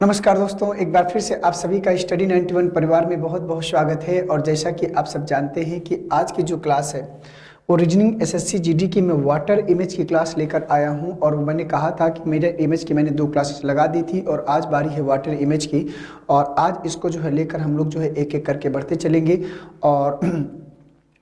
नमस्कार दोस्तों, एक बार फिर से आप सभी का स्टडी 91 परिवार में बहुत बहुत स्वागत है। और जैसा कि आप सब जानते हैं कि आज की जो क्लास है वो रीजनिंग एसएससी जीडी की मैं वाटर इमेज की क्लास लेकर आया हूं। और मैंने कहा था कि मेरे इमेज की मैंने 2 क्लासेस लगा दी थी और आज बारी है वाटर इमेज की। और आज इसको जो है लेकर हम लोग जो है एक एक करके बढ़ते चलेंगे। और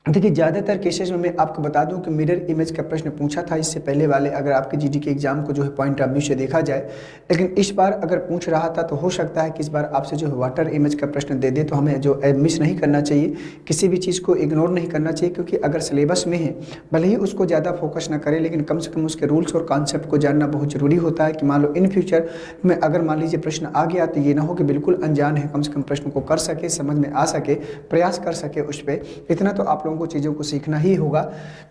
देखिए, ज़्यादातर केसेस में मैं आपको बता दूं कि मिरर इमेज का प्रश्न पूछा था इससे पहले वाले, अगर आपके जीडी के एग्जाम को जो है पॉइंट ऑफ व्यू से देखा जाए। लेकिन इस बार अगर पूछ रहा था तो हो सकता है कि इस बार आपसे जो है वाटर इमेज का प्रश्न दे दे, तो हमें जो मिस नहीं करना चाहिए, किसी भी चीज़ को इग्नोर नहीं करना चाहिए। क्योंकि अगर सिलेबस में है, भले ही उसको ज़्यादा फोकस ना करें, लेकिन कम से कम उसके रूल्स और कॉन्सेप्ट को जानना बहुत ज़रूरी होता है। कि मान लो इन फ्यूचर में अगर मान लीजिए प्रश्न आ गया तो ये ना हो कि बिल्कुल अनजान है, कम से कम प्रश्न को कर सके, समझ में आ सके, प्रयास कर सके उस पर। इतना तो आप लोगों को चीज़ों को सीखना ही होगा।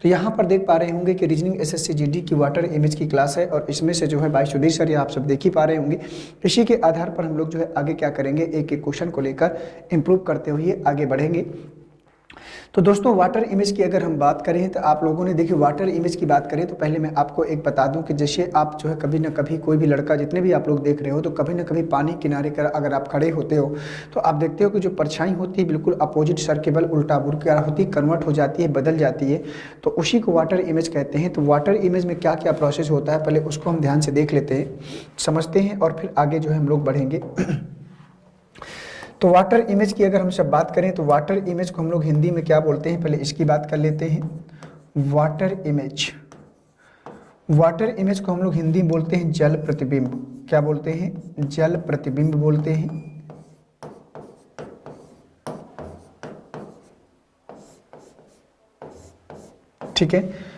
तो यहाँ पर देख पा रहे होंगे कि रीजनिंग एसएससी जीडी की वाटर इमेज की क्लास है और इसमें से जो है भाई सुधीर सर, ये आप सब देख ही पा रहे होंगे। इसी के आधार पर हम लोग जो है आगे क्या करेंगे, एक एक क्वेश्चन को लेकर इंप्रूव करते हुए आगे बढ़ेंगे। तो दोस्तों, वाटर इमेज की अगर हम बात करें तो आप लोगों ने देखिए, वाटर इमेज की बात करें तो पहले मैं आपको एक बता दूं कि जैसे आप जो है कभी ना कभी कोई भी लड़का, जितने भी आप लोग देख रहे हो, तो कभी ना कभी पानी किनारे कर अगर आप खड़े होते हो तो आप देखते हो कि जो परछाई होती है बिल्कुल अपोजिट सर केवल उल्टा बुर क्या होती है, कन्वर्ट हो जाती है, बदल जाती है। तो उसी को वाटर इमेज कहते हैं। तो वाटर इमेज में क्या क्या प्रोसेस होता है, पहले उसको हम ध्यान से देख लेते हैं, समझते हैं, और फिर आगे जो है हम लोग बढ़ेंगे। तो वाटर इमेज की अगर हम सब बात करें तो वाटर इमेज को हम लोग हिंदी में क्या बोलते हैं, पहले इसकी बात कर लेते हैं। वाटर इमेज, वाटर इमेज को हम लोग हिंदी में बोलते हैं जल प्रतिबिंब। क्या बोलते हैं? जल प्रतिबिंब बोलते हैं। ठीक है,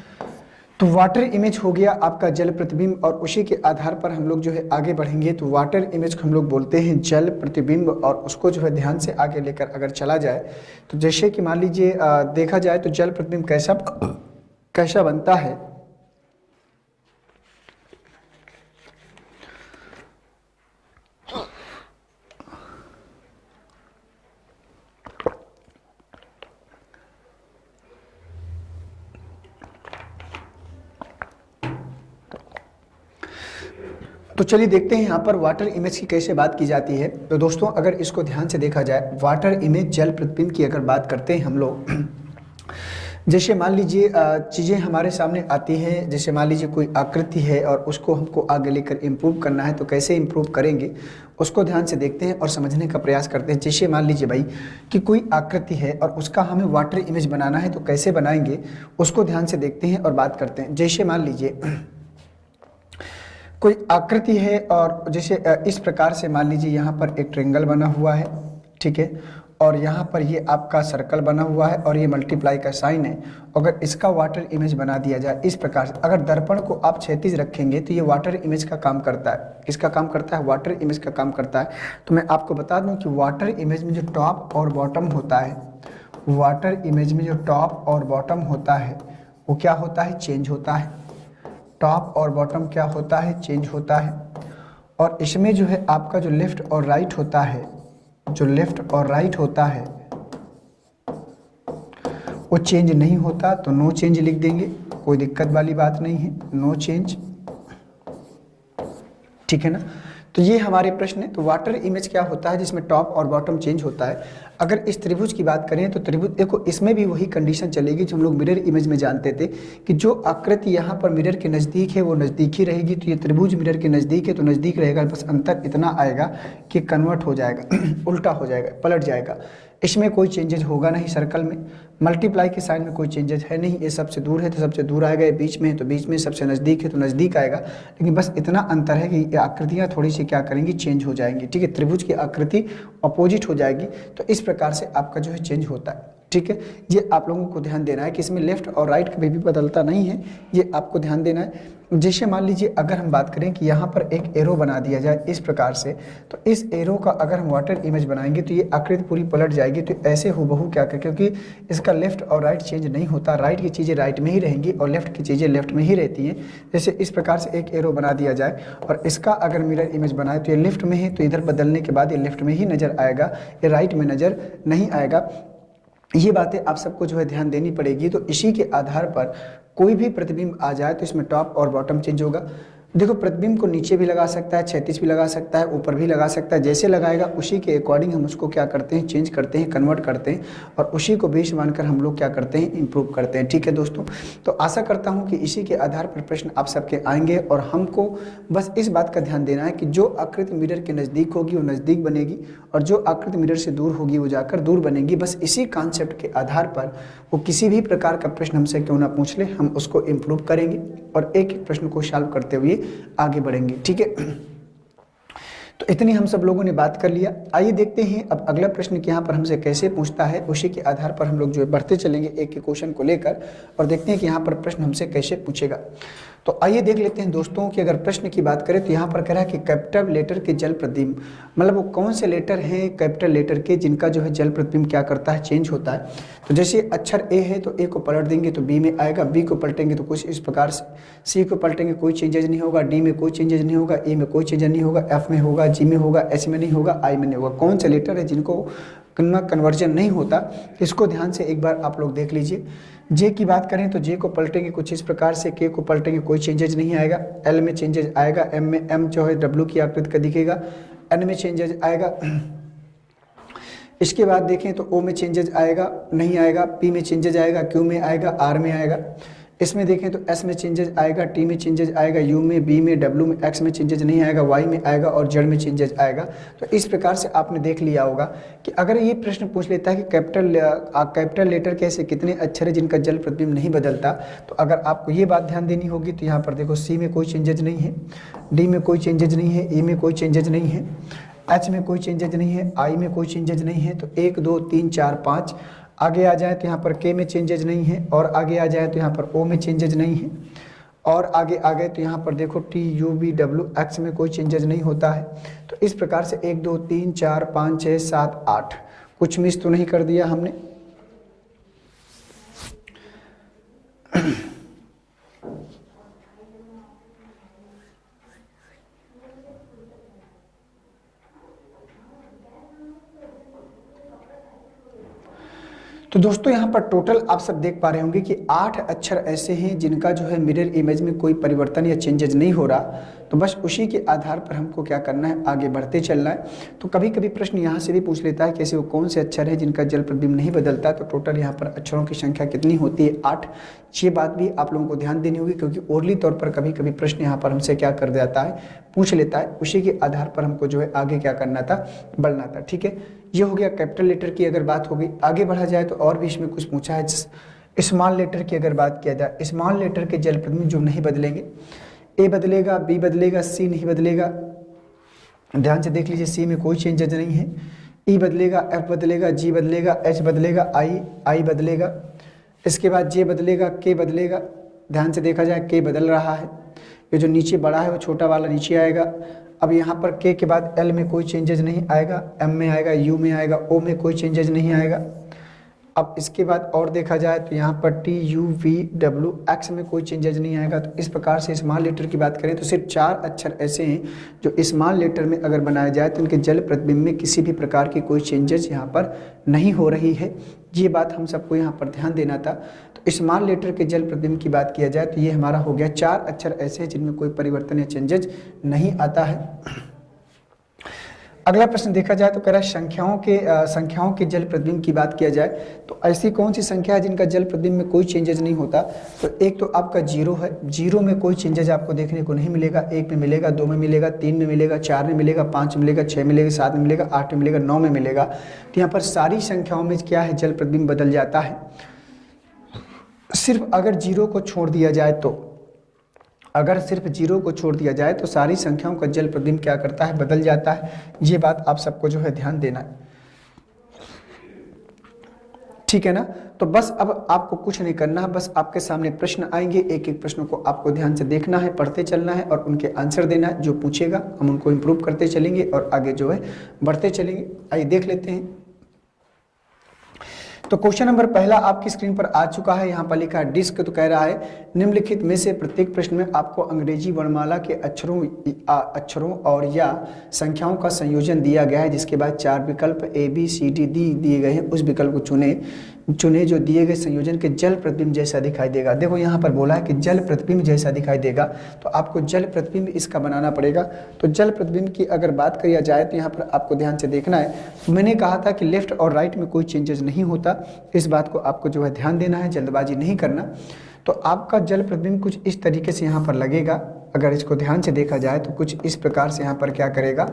तो वाटर इमेज हो गया आपका जल प्रतिबिंब, और उसी के आधार पर हम लोग जो है आगे बढ़ेंगे। तो वाटर इमेज को हम लोग बोलते हैं जल प्रतिबिंब, और उसको जो है ध्यान से आगे लेकर अगर चला जाए तो जैसे कि मान लीजिए देखा जाए तो जल प्रतिबिंब कैसा बनता है। तो चलिए देखते हैं यहाँ पर वाटर इमेज की कैसे बात की जाती है। तो दोस्तों, अगर इसको ध्यान से देखा जाए, वाटर इमेज जल प्रतिबिंब की अगर बात करते हैं हम लोग, जैसे मान लीजिए चीज़ें हमारे सामने आती हैं। जैसे मान लीजिए कोई आकृति है और उसको हमको आगे लेकर इम्प्रूव करना है, तो कैसे इम्प्रूव करेंगे उसको ध्यान से देखते हैं और समझने का प्रयास करते हैं। जैसे मान लीजिए भाई कि कोई आकृति है और उसका हमें वाटर इमेज बनाना है, तो कैसे बनाएंगे उसको ध्यान से देखते हैं और बात करते हैं। जैसे मान लीजिए कोई आकृति है और जैसे इस प्रकार से मान लीजिए यहाँ पर एक ट्रायंगल बना हुआ है, ठीक है, और यहाँ पर ये आपका सर्कल बना हुआ है और ये मल्टीप्लाई का साइन है। अगर इसका वाटर इमेज बना दिया जाए इस प्रकार से, अगर दर्पण को आप क्षैतिज रखेंगे तो ये वाटर इमेज का काम करता है। किसका काम करता है? वाटर इमेज का काम करता है। तो मैं आपको बता दूं कि वाटर इमेज में जो टॉप और बॉटम होता है, वाटर इमेज में जो टॉप और बॉटम होता है वो क्या होता है? चेंज होता है। टॉप और बॉटम क्या होता है? चेंज होता है। और इसमें जो है आपका जो लेफ्ट और राइट होता है, जो लेफ्ट और राइट होता है वो चेंज नहीं होता। तो नो चेंज लिख देंगे, कोई दिक्कत वाली बात नहीं है, नो चेंज, ठीक है ना। तो ये हमारे प्रश्न है। तो वाटर इमेज क्या होता है? जिसमें टॉप और बॉटम चेंज होता है। अगर इस त्रिभुज की बात करें तो त्रिभुज, देखो इसमें भी वही कंडीशन चलेगी जो हम लोग मिरर इमेज में जानते थे कि जो आकृति यहाँ पर मिरर के नज़दीक है वो नज़दीक ही रहेगी। तो ये त्रिभुज मिरर के नज़दीक है तो नज़दीक रहेगा, बस अंतर इतना आएगा कि कन्वर्ट हो जाएगा, उल्टा हो जाएगा, पलट जाएगा। इसमें कोई चेंजेज होगा नहीं। सर्कल में मल्टीप्लाई के साइन में कोई चेंजेज है नहीं। ये सबसे दूर है तो सबसे दूर आएगा, ये बीच में है तो बीच में, सबसे नज़दीक है तो नज़दीक आएगा। लेकिन बस इतना अंतर है कि ये आकृतियाँ थोड़ी सी क्या करेंगी? चेंज हो जाएंगी, ठीक है। त्रिभुज की आकृति अपोजिट हो जाएगी। तो इस प्रकार से आपका जो है चेंज होता है, ठीक है। ये आप लोगों को ध्यान देना है कि इसमें लेफ्ट और राइट कभी भी बदलता नहीं है, ये आपको ध्यान देना है। जैसे मान लीजिए अगर हम बात करें कि यहाँ पर एक एरो बना दिया जाए इस प्रकार से, तो इस एरो का अगर हम वाटर इमेज बनाएंगे तो ये आकृति पूरी पलट जाएगी। तो ऐसे हूबहू क्या कर, क्योंकि इसका लेफ्ट और राइट चेंज नहीं होता, राइट की चीज़ें राइट में ही रहेंगी और लेफ्ट की चीज़ें लेफ्ट में ही रहती हैं। जैसे इस प्रकार से एक एरो बना दिया जाए और इसका अगर मिरर इमेज बनाए तो ये लेफ्ट में है, तो इधर बदलने के बाद ये लेफ्ट में ही नज़र आएगा, ये राइट में नज़र नहीं आएगा। ये बातें आप सबको जो है ध्यान देनी पड़ेगी। तो इसी के आधार पर कोई भी प्रतिबिंब आ जाए तो इसमें टॉप और बॉटम चेंज होगा। देखो प्रतिबिंब को नीचे भी लगा सकता है, क्षैतिज भी लगा सकता है, ऊपर भी लगा सकता है, जैसे लगाएगा उसी के अकॉर्डिंग हम उसको क्या करते हैं, चेंज करते हैं, कन्वर्ट करते हैं और उसी को बेस मानकर हम लोग क्या करते हैं, इंप्रूव करते हैं। ठीक है दोस्तों, तो आशा करता हूं कि इसी के आधार पर प्रश्न आप सबके आएंगे और हमको बस इस बात का ध्यान देना है कि जो आकृति मिरर के नज़दीक होगी वो नज़दीक बनेगी और जो आकृति मिरर से दूर होगी वो जाकर दूर बनेगी। बस इसी कॉन्सेप्ट के आधार पर वो किसी भी प्रकार का प्रश्न हमसे क्यों ना पूछ ले, हम उसको इम्प्रूव करेंगे और एक एक प्रश्न को सॉल्व करते हुए आगे बढ़ेंगे। ठीक है, तो इतनी हम सब लोगों ने बात कर लिया। आइए देखते हैं अब अगला प्रश्न कि यहाँ पर हमसे कैसे पूछता है, उसी के आधार पर हम लोग जो है बढ़ते चलेंगे एक एक क्वेश्चन को लेकर और देखते हैं कि यहाँ पर प्रश्न हमसे कैसे पूछेगा। तो आइए देख लेते हैं दोस्तों कि अगर प्रश्न की बात करें तो यहाँ पर कह रहा है कि कैपिटल लेटर के जल प्रतिबिंब, मतलब वो कौन से लेटर हैं कैपिटल लेटर के जिनका जो है जल प्रतिबिंब क्या करता है, चेंज होता है। तो जैसे अक्षर ए है तो ए को पलट देंगे तो बी में आएगा, बी को पलटेंगे तो कुछ इस प्रकार से, सी को पलटेंगे कोई चेंजेज नहीं होगा, डी में कोई चेंजेज नहीं होगा, ई में कोई चेंजेज नहीं होगा, एफ में होगा, जी में होगा, एच में नहीं होगा, आई में नहीं होगा। कौन से लेटर है जिनको कन्वर्जन नहीं होता, इसको ध्यान से एक बार आप लोग देख लीजिए। जे की बात करें तो जे को पलटेंगे कुछ इस प्रकार से, के को पलटेंगे कोई चेंजेज नहीं आएगा, एल में चेंजेज आएगा, एम में एम जो है डब्ल्यू की आकृति का दिखेगा, एन में चेंजेज आएगा। इसके बाद देखें तो ओ में चेंजेज आएगा नहीं आएगा, पी में चेंजेज आएगा, क्यू में आएगा, आर में आएगा। इसमें देखें तो एस में चेंजेज आएगा, टी में चेंजेज आएगा, यू में, बी में, डब्ल्यू में, एक्स में चेंजेज नहीं आएगा, वाई में आएगा और जेड में चेंजेज आएगा। तो इस प्रकार से आपने देख लिया होगा कि अगर ये प्रश्न पूछ लेता है कि कैपिटल लेटर के ऐसे कितने अक्षर है जिनका जल प्रतिबिंब नहीं बदलता, तो अगर आपको ये बात ध्यान देनी होगी तो यहाँ पर देखो सी में कोई चेंजेज नहीं है, डी में कोई चेंजेज नहीं है, ई में कोई चेंजेज नहीं है, एच में कोई चेंजेज नहीं है, आई में कोई चेंजेज नहीं है। तो 1 2 3 4 5 आगे आ जाए तो यहाँ पर के में चेंजेज नहीं है और आगे आ जाए तो यहाँ पर ओ में चेंजेज नहीं है और आगे आ गए तो यहाँ पर देखो T U V W x में कोई चेंजेज नहीं होता है। तो इस प्रकार से 1 2 3 4 5 6 7 8 कुछ मिस तो नहीं कर दिया हमने। तो दोस्तों यहाँ पर टोटल आप सब देख पा रहे होंगे कि 8 अक्षर ऐसे हैं जिनका जो है मिरर इमेज में कोई परिवर्तन या चेंजेज नहीं हो रहा। तो बस उसी के आधार पर हमको क्या करना है, आगे बढ़ते चलना है। तो कभी कभी प्रश्न यहाँ से भी पूछ लेता है कैसे वो कौन से अक्षर है जिनका जल प्रतिबिंब नहीं बदलता। तो टोटल यहाँ पर अक्षरों की संख्या कितनी होती है, 8। ये बात भी आप लोगों को ध्यान देनी होगी क्योंकि ओरली तौर पर कभी कभी प्रश्न यहाँ पर हमसे क्या कर देता है, पूछ लेता है। उसी के आधार पर हमको जो है आगे क्या करना था, बढ़ना था। ठीक है, ये हो गया कैपिटल लेटर की अगर बात हो गई। आगे बढ़ा जाए तो और भी इसमें कुछ पूछा है। स्मॉल लेटर की अगर बात किया जाए, स्मॉल लेटर के जल प्रतिबिंब जो नहीं बदलेंगे, ए बदलेगा, बी बदलेगा, सी नहीं बदलेगा। ध्यान से देख लीजिए, सी में कोई चेंजेज नहीं है। ई बदलेगा, एफ बदलेगा, जी बदलेगा, एच बदलेगा, आई बदलेगा। इसके बाद जे बदलेगा, के बदलेगा। ध्यान से देखा जाए के बदल रहा है, ये जो नीचे बड़ा है वो छोटा वाला नीचे आएगा। अब यहाँ पर के के बाद एल में कोई चेंजेज नहीं आएगा, एम में आएगा, यू में आएगा, ओ में कोई चेंजेज नहीं आएगा। अब इसके बाद और देखा जाए तो यहाँ पर T U V W x में कोई चेंजेज नहीं आएगा। तो इस प्रकार से स्मॉल लेटर की बात करें तो सिर्फ 4 अक्षर ऐसे हैं जो स्मॉल लेटर में अगर बनाया जाए तो उनके जल प्रतिबिंब में किसी भी प्रकार की कोई चेंजेस यहाँ पर नहीं हो रही है। ये बात हम सबको यहाँ पर ध्यान देना था। तो स्मॉल लेटर के जल प्रतिबिंब की बात किया जाए तो ये हमारा हो गया 4 अक्षर ऐसे हैं जिनमें कोई परिवर्तन या चेंजेज नहीं आता है। अगला प्रश्न देखा जाए तो कह रहा है संख्याओं के जल प्रतिबिंब की बात किया जाए तो ऐसी कौन सी संख्या है जिनका जल प्रतिबिंब में कोई चेंजेज नहीं होता। तो एक तो आपका 0 है, 0 में कोई चेंजेज आपको देखने को नहीं मिलेगा। 1 में मिलेगा, 2 में मिलेगा, 3 में मिलेगा, 4 में मिलेगा, 5 में मिलेगा, 6 में मिलेगा, 7 में मिलेगा, 8 में मिलेगा, 9 में मिलेगा। तो यहाँ पर सारी संख्याओं में क्या है, जल प्रतिबिंब बदल जाता है। सिर्फ अगर 0 को छोड़ दिया जाए तो, अगर सिर्फ 0 को छोड़ दिया जाए तो सारी संख्याओं का जल प्रतिबिंब क्या करता है, बदल जाता है। ये बात आप सबको जो है ध्यान देना है, ठीक है ना। तो बस अब आपको कुछ नहीं करना है, बस आपके सामने प्रश्न आएंगे, एक एक प्रश्न को आपको ध्यान से देखना है, पढ़ते चलना है और उनके आंसर देना है। जो पूछेगा हम उनको इम्प्रूव करते चलेंगे और आगे जो है बढ़ते चलेंगे। आइए देख लेते हैं। तो क्वेश्चन नंबर पहला आपकी स्क्रीन पर आ चुका है। यहाँ पर लिखा है डिस्क। तो कह रहा है निम्नलिखित में से प्रत्येक प्रश्न में आपको अंग्रेजी वर्णमाला के अक्षरों और या संख्याओं का संयोजन दिया गया है, जिसके बाद 4 विकल्प A B C D D दिए गए हैं। उस विकल्प को चुने चुने जो दिए गए संयोजन के जल प्रतिबिंब जैसा दिखाई देगा। देखो यहाँ पर बोला है कि जल प्रतिबिंब जैसा दिखाई देगा, तो आपको जल प्रतिबिंब इसका बनाना पड़ेगा। तो जल प्रतिबिंब की अगर बात करी जाए तो यहाँ पर आपको ध्यान से देखना है। मैंने कहा था कि लेफ्ट और राइट में कोई चेंजेस नहीं होता, इस बात को आपको जो है ध्यान देना है, जल्दबाजी नहीं करना। तो आपका जल प्रतिबिंब कुछ इस तरीके से यहाँ पर लगेगा। अगर इसको ध्यान से देखा जाए तो कुछ इस प्रकार से यहाँ पर क्या करेगा,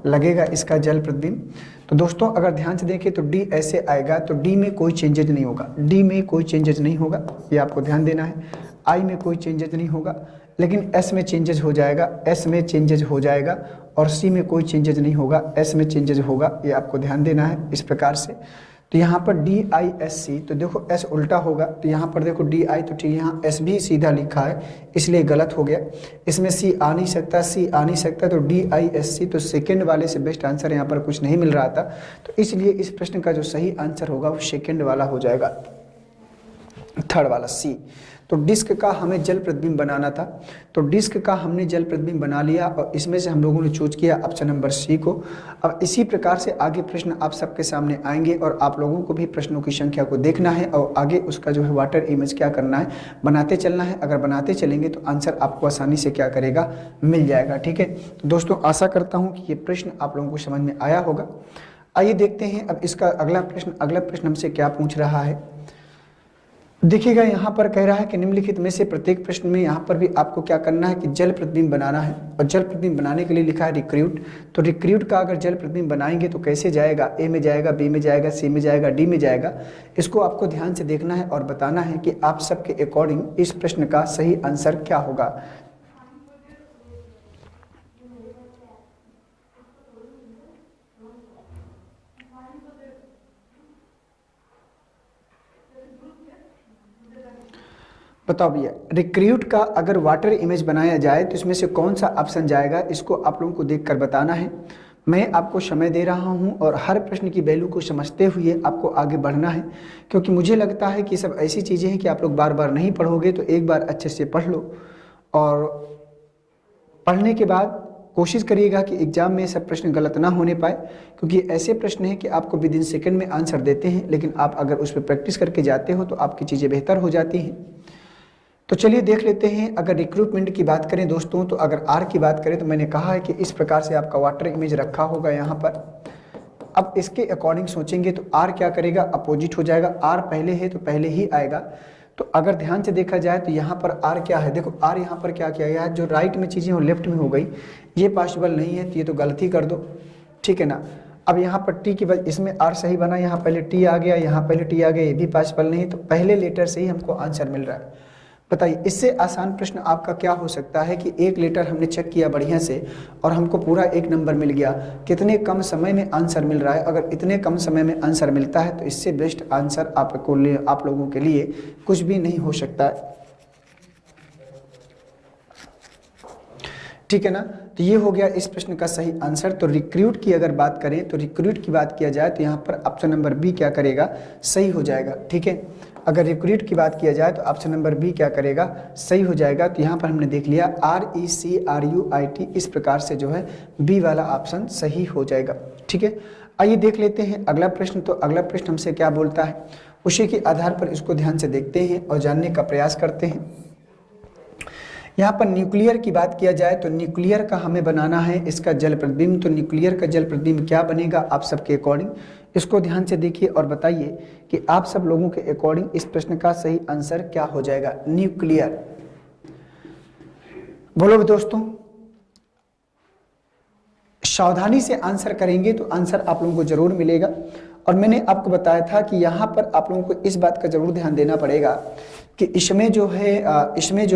लगेगा इसका जल प्रतिबिंब। तो दोस्तों अगर ध्यान से देखें तो डी ऐसे आएगा, तो डी में कोई चेंजेज नहीं होगा, डी में कोई चेंजेज नहीं होगा, ये आपको ध्यान देना है। आई में कोई चेंजेज नहीं होगा, लेकिन एस में चेंजेज हो जाएगा, एस में चेंजेज हो जाएगा, और सी में कोई चेंजेज नहीं होगा, एस में चेंजेज होगा, ये आपको ध्यान देना है इस प्रकार से। तो यहाँ पर डी आई एस सी, तो देखो एस उल्टा होगा, तो यहाँ पर देखो डी आई, तो ठीक यहाँ एस भी सीधा लिखा है इसलिए गलत हो गया। इसमें सी आ नहीं सकता, सी आ नहीं सकता, तो डी आई एस सी, तो सेकेंड वाले से बेस्ट आंसर यहाँ पर कुछ नहीं मिल रहा था, तो इसलिए इस प्रश्न का जो सही आंसर होगा वो सेकेंड वाला हो जाएगा, थर्ड वाला सी। तो डिस्क का हमें जल प्रतिबिंब बनाना था, तो डिस्क का हमने जल प्रतिबिंब बना लिया और इसमें से हम लोगों ने चूज किया ऑप्शन नंबर सी को। अब इसी प्रकार से आगे प्रश्न आप सबके सामने आएंगे और आप लोगों को भी प्रश्नों की संख्या को देखना है और आगे उसका जो है वाटर इमेज क्या करना है, बनाते चलना है। अगर बनाते चलेंगे तो आंसर आपको आसानी से क्या करेगा, मिल जाएगा। ठीक है, तो दोस्तों आशा करता हूँ कि ये प्रश्न आप लोगों को समझ में आया होगा। आइए देखते हैं अब इसका अगला प्रश्न हमसे क्या पूछ रहा है। देखिएगा यहाँ पर कह रहा है कि निम्नलिखित में से प्रत्येक प्रश्न में यहाँ पर भी आपको क्या करना है कि जल प्रतिबिंब बनाना है, और जल प्रतिबिंब बनाने के लिए लिखा है रिक्रूट। तो रिक्रूट का अगर जल प्रतिबिंब बनाएंगे तो कैसे जाएगा, ए में जाएगा, बी में जाएगा, सी में जाएगा, डी में जाएगा। इसको आपको ध्यान से देखना है और बताना है कि आप सबके अकॉर्डिंग इस प्रश्न का सही आंसर क्या होगा। बताओ भैया, रिक्रूट का अगर वाटर इमेज बनाया जाए तो इसमें से कौन सा ऑप्शन जाएगा, इसको आप लोगों को देखकर बताना है। मैं आपको समय दे रहा हूं और हर प्रश्न की वैल्यू को समझते हुए आपको आगे बढ़ना है, क्योंकि मुझे लगता है कि सब ऐसी चीज़ें हैं कि आप लोग बार बार नहीं पढ़ोगे, तो एक बार अच्छे से पढ़ लो और पढ़ने के बाद कोशिश करिएगा कि एग्जाम में सब प्रश्न गलत ना होने पाए, क्योंकि ऐसे प्रश्न हैं कि आपको विद इन सेकेंड में आंसर देते हैं, लेकिन आप अगर उस पर प्रैक्टिस करके जाते हो तो आपकी चीज़ें बेहतर हो जाती हैं। तो चलिए देख लेते हैं। अगर रिक्रूटमेंट की बात करें दोस्तों, तो अगर आर की बात करें तो मैंने कहा है कि इस प्रकार से आपका वाटर इमेज रखा होगा यहाँ पर। अब इसके अकॉर्डिंग सोचेंगे तो आर क्या करेगा, अपोजिट हो जाएगा। आर पहले है तो पहले ही आएगा। तो अगर ध्यान से देखा जाए तो यहाँ पर आर क्या है, देखो आर यहाँ पर क्या किया गया है, जो राइट में चीज़ें वो लेफ्ट में हो गई, ये पॉसिबल नहीं है, तो ये तो गलती कर दो, ठीक है ना। अब यहाँ पर टी की वजह, इसमें आर सही बना, यहाँ पहले टी आ गया, यहाँ पहले टी आ गया, ये भी पॉसिबल नहीं है, तो पहले लेटर से ही हमको आंसर मिल रहा है। बताइए इससे आसान प्रश्न आपका क्या हो सकता है कि एक लेटर हमने चेक किया बढ़िया से और हमको पूरा 1 नंबर मिल गया, कितने कम समय में आंसर मिल रहा है। अगर इतने कम समय में आंसर मिलता है तो इससे बेस्ट आंसर आप लोगों के लिए कुछ भी नहीं हो सकता है, ठीक है ना। तो ये हो गया इस प्रश्न का सही आंसर। तो रिक्रूट की अगर बात करें, तो रिक्रूट की बात किया जाए तो यहाँ पर ऑप्शन नंबर बी क्या करेगा, सही हो जाएगा, ठीक है। अगर रिक्रूट की बात किया जाए तो ऑप्शन नंबर बी क्या करेगा, सही हो जाएगा। तो यहाँ पर हमने देख लिया RECRUIT, इस प्रकार से जो है बी वाला ऑप्शन सही हो जाएगा, ठीक है। आइए देख लेते हैं अगला प्रश्न। तो अगला प्रश्न हमसे क्या बोलता है, उसी के आधार पर इसको ध्यान से देखते हैं और जानने का प्रयास करते हैं। यहाँ पर न्यूक्लियर की बात किया जाए तो न्यूक्लियर का हमें बनाना है इसका जल प्रतिबिंब। तो न्यूक्लियर का जल प्रतिबिंब क्या बनेगा आप सबके अकॉर्डिंग, इसको ध्यान से देखिए और बताइए कि आप सब लोगों के अकॉर्डिंग इस प्रश्न का सही आंसर क्या हो जाएगा। न्यूक्लियर बोलो दोस्तों, सावधानी से आंसर करेंगे तो आंसर आप लोगों को जरूर मिलेगा। और मैंने आपको बताया था कि यहाँ पर आप लोगों को इस बात का जरूर ध्यान देना पड़ेगा कि इसमें जो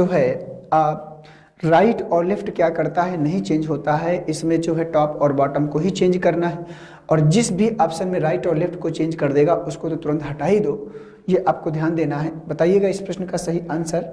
है राइट और लेफ्ट क्या करता है, नहीं चेंज होता है। इसमें जो है टॉप और बॉटम को ही चेंज करना है, और जिस भी ऑप्शन में राइट और लेफ्ट को चेंज कर देगा उसको तो तुरंत हटा ही दो, ये आपको ध्यान देना है। बताइएगा इस प्रश्न का सही आंसर।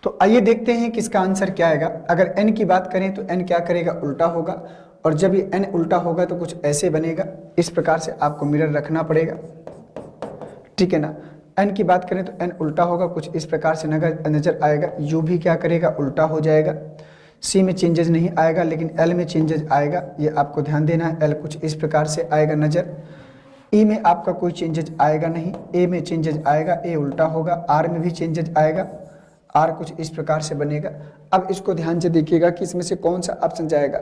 तो आइए देखते हैं कि इसका आंसर क्या आएगा। अगर n की बात करें तो n क्या करेगा, उल्टा होगा, और जब ये n उल्टा होगा तो कुछ ऐसे बनेगा। इस प्रकार से आपको मिरर रखना पड़ेगा, ठीक है ना। एन की बात करें तो एन उल्टा होगा, कुछ इस प्रकार से नजर आएगा। यू भी क्या करेगा, उल्टा हो जाएगा। सी में चेंजेस नहीं आएगा, लेकिन एल में चेंजेस आएगा, ये आपको ध्यान देना है। एल कुछ इस प्रकार से आएगा नजर। ई में आपका कोई चेंजेस आएगा नहीं। ए में चेंजेस आएगा, ए उल्टा होगा। आर में भी चेंजेस आएगा, आर कुछ इस प्रकार से बनेगा। अब इसको ध्यान से देखिएगा कि इसमें से कौन सा ऑप्शन जाएगा।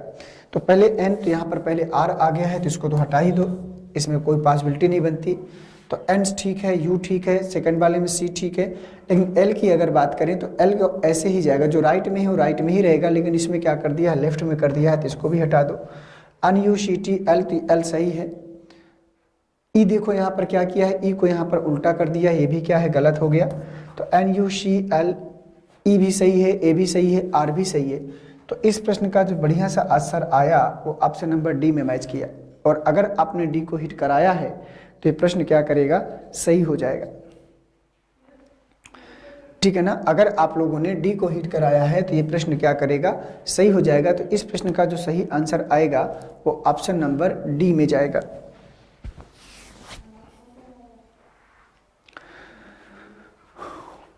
तो पहले एन, तो यहाँ पर पहले आर आ गया है, तो इसको तो हटा ही दो, इसमें कोई पॉसिबिलिटी नहीं बनती। तो एन ठीक है, यू ठीक है, सेकंड वाले में सी ठीक है। लेकिन एल की अगर बात करें तो एल ऐसे ही जाएगा, जो राइट में है वो राइट में ही रहेगा, लेकिन इसमें क्या कर दिया है, लेफ्ट में कर दिया है, तो इसको भी हटा दो। अन यू सी टी एल, तो एल सही है। ई देखो यहाँ पर क्या किया है, ई को यहाँ पर उल्टा कर दिया, ये भी क्या है, गलत हो गया। तो एन यू सी एल, ई भी सही है, ए भी सही है, आर भी सही है। तो इस प्रश्न का जो बढ़िया सा आंसर आया वो ऑप्शन नंबर डी में मैच किया। और अगर आपने डी को हिट कराया है तो ये प्रश्न क्या करेगा, सही हो जाएगा। ठीक है ना। अगर आप लोगों ने डी को हिट कराया है तो ये प्रश्न क्या करेगा, सही हो जाएगा। तो इस प्रश्न का जो सही आंसर आएगा वो ऑप्शन नंबर डी में जाएगा।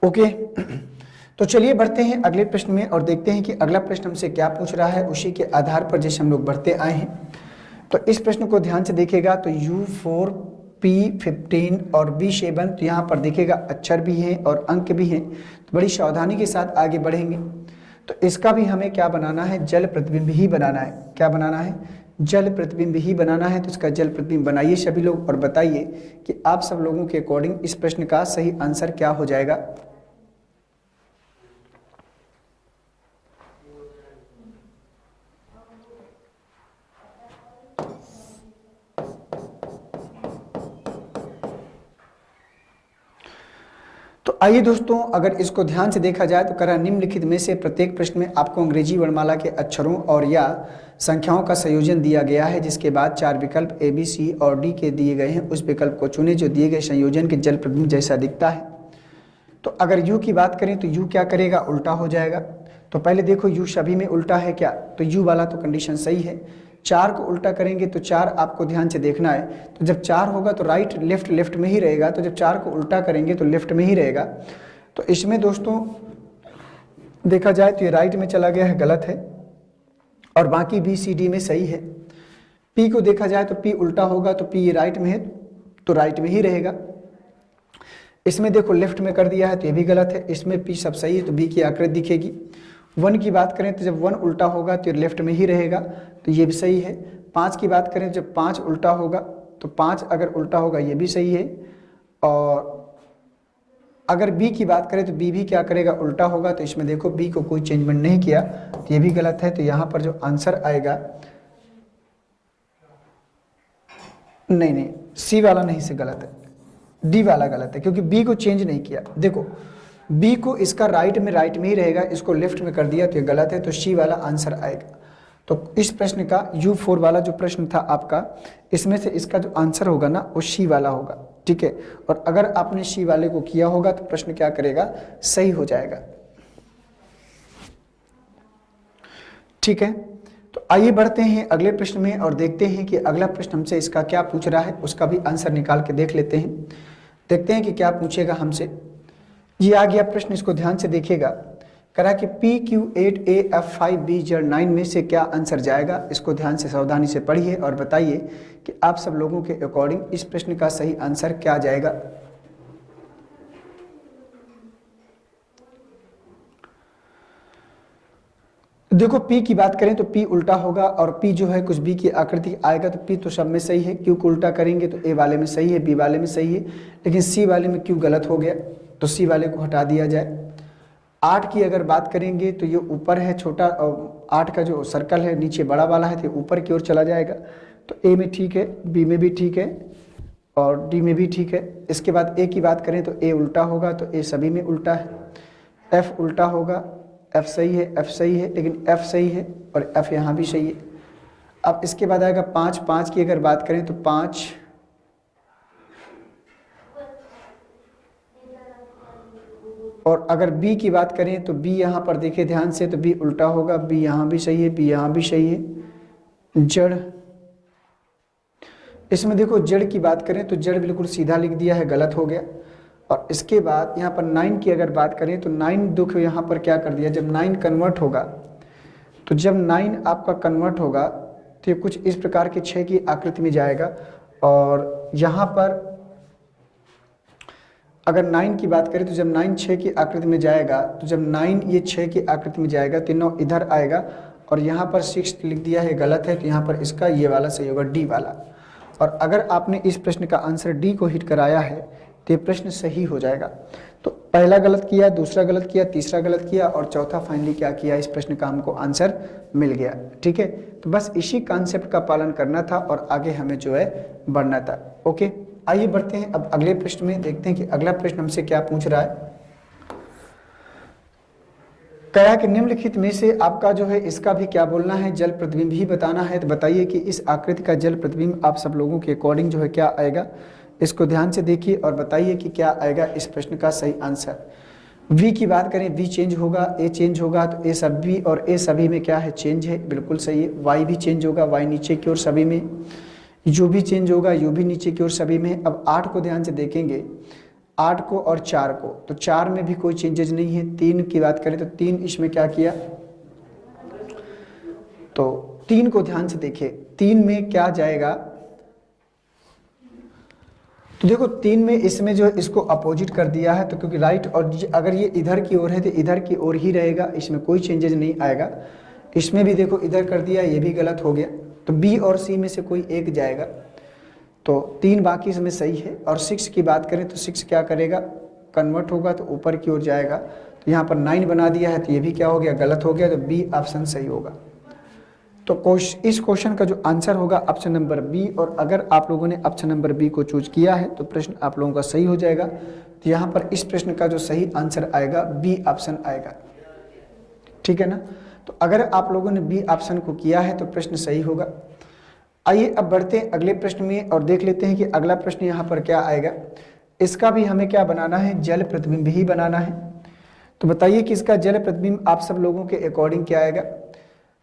ओके, तो चलिए बढ़ते हैं अगले प्रश्न में और देखते हैं कि अगला प्रश्न हमसे क्या पूछ रहा है। उसी के आधार पर जैसे हम लोग बढ़ते आए हैं, तो इस प्रश्न को ध्यान से देखिएगा। तो U4, P15 और B7, तो यहाँ पर देखिएगा अक्षर भी हैं और अंक भी हैं, तो बड़ी सावधानी के साथ आगे बढ़ेंगे। तो इसका भी हमें क्या बनाना है, जल प्रतिबिंब ही बनाना है। क्या बनाना है, जल प्रतिबिंब ही बनाना है। तो इसका जल प्रतिबिंब बनाइए सभी लोग और बताइए कि आप सब लोगों के अकॉर्डिंग इस प्रश्न का सही आंसर क्या हो जाएगा। तो आइए दोस्तों, अगर इसको ध्यान से देखा जाए तो कह रहा निम्नलिखित में से प्रत्येक प्रश्न में आपको अंग्रेजी वर्णमाला के अक्षरों और या संख्याओं का संयोजन दिया गया है, जिसके बाद 4 विकल्प ए, बी, सी और डी के दिए गए हैं। उस विकल्प को चुनें जो दिए गए संयोजन के जल प्रतिबिंब जैसा दिखता है। तो अगर यू की बात करें तो यू क्या करेगा, उल्टा हो जाएगा। तो पहले देखो यू सभी में उल्टा है क्या, तो यू वाला तो कंडीशन सही है। 4 को उल्टा करेंगे तो 4 आपको ध्यान से देखना है, तो जब 4 होगा तो राइट लेफ्ट में ही रहेगा, तो जब 4 को उल्टा करेंगे तो लेफ्ट में ही रहेगा। तो इसमें दोस्तों देखा जाए तो ये राइट में चला गया है, गलत है, और बाकी बी सी डी में सही है। पी को देखा जाए तो पी उल्टा होगा, तो पी ये राइट में है तो राइट में ही रहेगा। इसमें देखो लेफ्ट में कर दिया है तो ये भी गलत है। इसमें पी सब सही है तो बी की आकृति दिखेगी। 1 की बात करें तो जब 1 उल्टा होगा तो लेफ्ट में ही रहेगा, तो ये भी सही है। 5 की बात करें जब 5 उल्टा होगा तो 5 अगर उल्टा होगा ये भी सही है। और अगर बी की बात करें तो बी भी क्या करेगा, उल्टा होगा। तो इसमें देखो बी को कोई चेंजमेंट नहीं किया तो ये भी गलत है। तो यहाँ पर जो आंसर आएगा, नहीं सी वाला नहीं से गलत है, डी वाला गलत है, क्योंकि बी को चेंज नहीं किया। देखो बी को इसका राइट में ही रहेगा, इसको लेफ्ट में कर दिया तो ये गलत है, तो सी वाला आंसर आएगा। तो इस प्रश्न का U4 वाला जो प्रश्न था आपका, इसमें से इसका जो आंसर होगा ना वो सी वाला होगा। ठीक है, और अगर आपने सी वाले को किया होगा तो प्रश्न क्या करेगा, सही हो जाएगा। ठीक है, तो आइए बढ़ते हैं अगले प्रश्न में और देखते हैं कि अगला प्रश्न हमसे इसका क्या पूछ रहा है, उसका भी आंसर निकाल के देख लेते हैं। देखते हैं कि क्या पूछेगा हमसे। ये आ गया प्रश्न, इसको ध्यान से देखिएगा। कह रहा है कि PQ8AF5BZ9 में से क्या आंसर जाएगा। इसको ध्यान से सावधानी से पढ़िए और बताइए कि आप सब लोगों के अकॉर्डिंग इस प्रश्न का सही आंसर क्या जाएगा। देखो P की बात करें तो P उल्टा होगा, और P जो है कुछ B की आकृति आएगा, तो P तो सब में सही है। Q को उल्टा करेंगे तो A वाले में सही है, B वाले में सही है, लेकिन C वाले में Q गलत हो गया, तो C वाले को हटा दिया जाए। 8 की अगर बात करेंगे तो ये ऊपर है छोटा, और 8 का जो सर्कल है नीचे बड़ा वाला है, तो ऊपर की ओर चला जाएगा। तो A में ठीक है, B में भी ठीक है और D में भी ठीक है। इसके बाद A की बात करें तो A उल्टा होगा, तो A सभी में उल्टा है। F उल्टा होगा, F सही है, F सही है, लेकिन F सही है और F यहाँ भी सही है। अब इसके बाद आएगा 5 की अगर बात करें तो 5 और अगर B की बात करें तो B यहाँ पर देखिए ध्यान से, तो B उल्टा होगा, B यहाँ भी सही है, B यहाँ भी सही है। जड़, इसमें देखो जड़ की बात करें तो जड़ बिल्कुल सीधा लिख दिया है, गलत हो गया। और इसके बाद यहाँ पर 9 की अगर बात करें तो 9 देखो यहाँ पर क्या कर दिया, जब 9 कन्वर्ट होगा तो जब 9 आपका कन्वर्ट होगा तो ये कुछ इस प्रकार के 6 की आकृति में जाएगा। और यहाँ पर अगर 9 की बात करें तो जब 9 6 की आकृति में जाएगा तो जब 9 ये 6 की आकृति में जाएगा तो 9 इधर आएगा और यहाँ पर 6 लिख दिया है, गलत है, तो यहाँ पर इसका ये वाला सही होगा, डी वाला। और अगर आपने इस प्रश्न का आंसर डी को हिट कराया है तो ये प्रश्न सही हो जाएगा। तो पहला गलत किया, दूसरा गलत किया, तीसरा गलत किया और चौथा फाइनली क्या किया, इस प्रश्न का हमको आंसर मिल गया। ठीक है, तो बस इसी कॉन्सेप्ट का पालन करना था और आगे हमें जो है बढ़ना था। ओके, आइए बढ़ते हैं अब अगले प्रश्न में, देखते हैं कि अगला प्रश्न हमसे क्या पूछ रहा है। कहा कि निम्नलिखित में से आपका जो है इसका भी क्या बोलना है, जल प्रतिबिंब ही बताना है। तो बताइए कि इस आकृति का जल प्रतिबिंब आप सब लोगों के अकॉर्डिंग जो है क्या आएगा, इसको ध्यान से देखिए और बताइए कि क्या आएगा इस प्रश्न का सही आंसर। वी की बात करें, वी चेंज होगा, ए चेंज होगा, तो ए सभी और ए सभी में क्या है, चेंज है, बिल्कुल सही है। वाई भी चेंज होगा, वाई नीचे की ओर सभी में। यू भी चेंज होगा, यू भी नीचे की ओर सभी में। अब 8 को ध्यान से देखेंगे, 8 को और 4 को, तो 4 में भी कोई चेंजेज नहीं है। 3 की बात करें तो 3 इसमें क्या किया, तो 3 को ध्यान से देखिए, 3 में क्या जाएगा, तो देखो 3 में इसमें जो है इसको अपोजिट कर दिया है, तो क्योंकि राइट और अगर ये इधर की ओर है तो इधर की ओर ही रहेगा, इसमें कोई चेंजेज नहीं आएगा। इसमें भी देखो इधर कर दिया, ये भी गलत हो गया, तो बी और सी में से कोई एक जाएगा, तो 3 बाकी इसमें सही है। और 6 की बात करें तो 6 क्या करेगा, कन्वर्ट होगा तो ऊपर की ओर जाएगा, तो यहाँ पर 9 बना दिया है, तो ये भी क्या हो गया, गलत हो गया, तो बी ऑप्शन सही होगा। तो इस क्वेश्चन का जो आंसर होगा ऑप्शन नंबर बी, और अगर आप लोगों ने ऑप्शन नंबर बी को चूज किया है तो प्रश्न आप लोगों का सही हो जाएगा। तो यहाँ पर इस प्रश्न का जो सही आंसर आएगा बी ऑप्शन आएगा। ठीक है ना, तो अगर आप लोगों ने बी ऑप्शन को किया है तो प्रश्न सही होगा। आइए अब बढ़ते हैं अगले प्रश्न में और देख लेते हैं कि अगला प्रश्न यहाँ पर क्या आएगा। इसका भी हमें क्या बनाना है, जल प्रतिबिंब ही बनाना है। तो बताइए कि इसका जल प्रतिबिंब आप सब लोगों के अकॉर्डिंग क्या आएगा।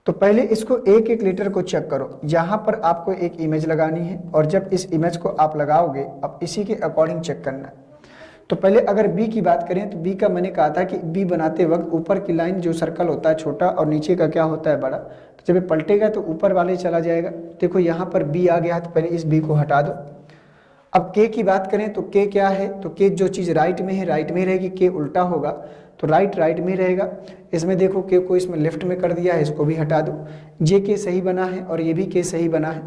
तो पहले इसको एक एक लेटर को चेक करो, यहाँ पर आपको एक इमेज लगानी है और जब इस इमेज को आप लगाओगे अब इसी के अकॉर्डिंग चेक करना है। तो पहले अगर बी की बात करें तो बी का मैंने कहा था कि बी बनाते वक्त ऊपर की लाइन जो सर्कल होता है छोटा और नीचे का क्या होता है बड़ा, तो जब ये पलटेगा तो ऊपर वाले चला जाएगा। देखो यहाँ पर बी आ गया है तो पहले इस बी को हटा दो। अब के की बात करें तो के क्या है, तो के जो चीज़ राइट में है राइट में रहेगी, के उल्टा होगा तो राइट में रहेगा। इसमें देखो के को इसमें लेफ्ट में कर दिया है, इसको भी हटा दो। जे के सही बना है और ये भी के सही बना है।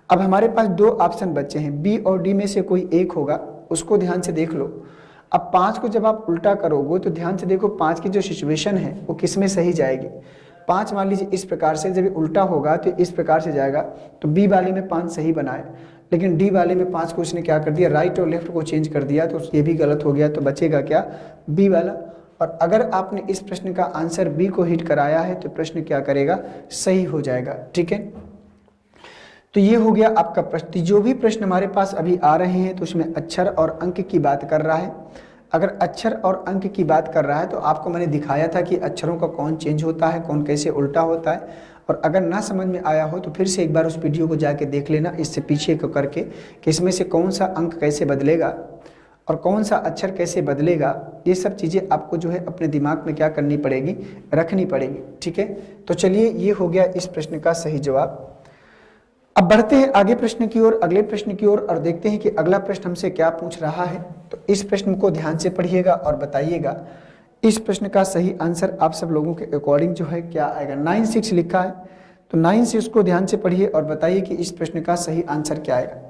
अब हमारे पास 2 ऑप्शन बचे हैं, बी और डी में से कोई एक होगा, उसको ध्यान से देख लो। अब 5 को जब आप उल्टा करोगे तो ध्यान से देखो 5 की जो सिचुएशन है वो किस में सही जाएगी। 5 मान लीजिए इस प्रकार से, जब उल्टा होगा तो इस प्रकार से जाएगा, तो बी वाले में 5 सही बनाए, लेकिन डी वाले में 5 को इसने क्या कर दिया, राइट और लेफ्ट को चेंज कर दिया, तो ये भी गलत हो गया। तो बचेगा क्या, बी वाला। और अगर आपने इस प्रश्न का आंसर बी को हिट कराया है तो प्रश्न क्या करेगा, सही हो जाएगा। ठीक है, तो ये हो गया आपका प्रश्न। जो भी प्रश्न हमारे पास अभी आ रहे हैं तो उसमें अक्षर और अंक की बात कर रहा है। अगर अक्षर और अंक की बात कर रहा है तो आपको मैंने दिखाया था कि अक्षरों का कौन चेंज होता है, कौन कैसे उल्टा होता है। और अगर ना समझ में आया हो तो फिर से एक बार उस वीडियो को जाके देख लेना, इससे पीछे को करके, कि इसमें से कौन सा अंक कैसे बदलेगा और कौन सा अक्षर कैसे बदलेगा। ये सब चीज़ें आपको जो है अपने दिमाग में क्या करनी पड़ेगी, रखनी पड़ेगी। ठीक है, तो चलिए ये हो गया इस प्रश्न का सही जवाब। अब बढ़ते हैं आगे प्रश्न की ओर, अगले प्रश्न की ओर, और देखते हैं कि अगला प्रश्न हमसे क्या पूछ रहा है। तो इस प्रश्न को ध्यान से पढ़िएगा और बताइएगा इस प्रश्न का सही आंसर आप सब लोगों के अकॉर्डिंग जो है क्या आएगा। 9-6 लिखा है, तो 9-6 को ध्यान से पढ़िए और बताइए कि इस प्रश्न का सही आंसर क्या आएगा।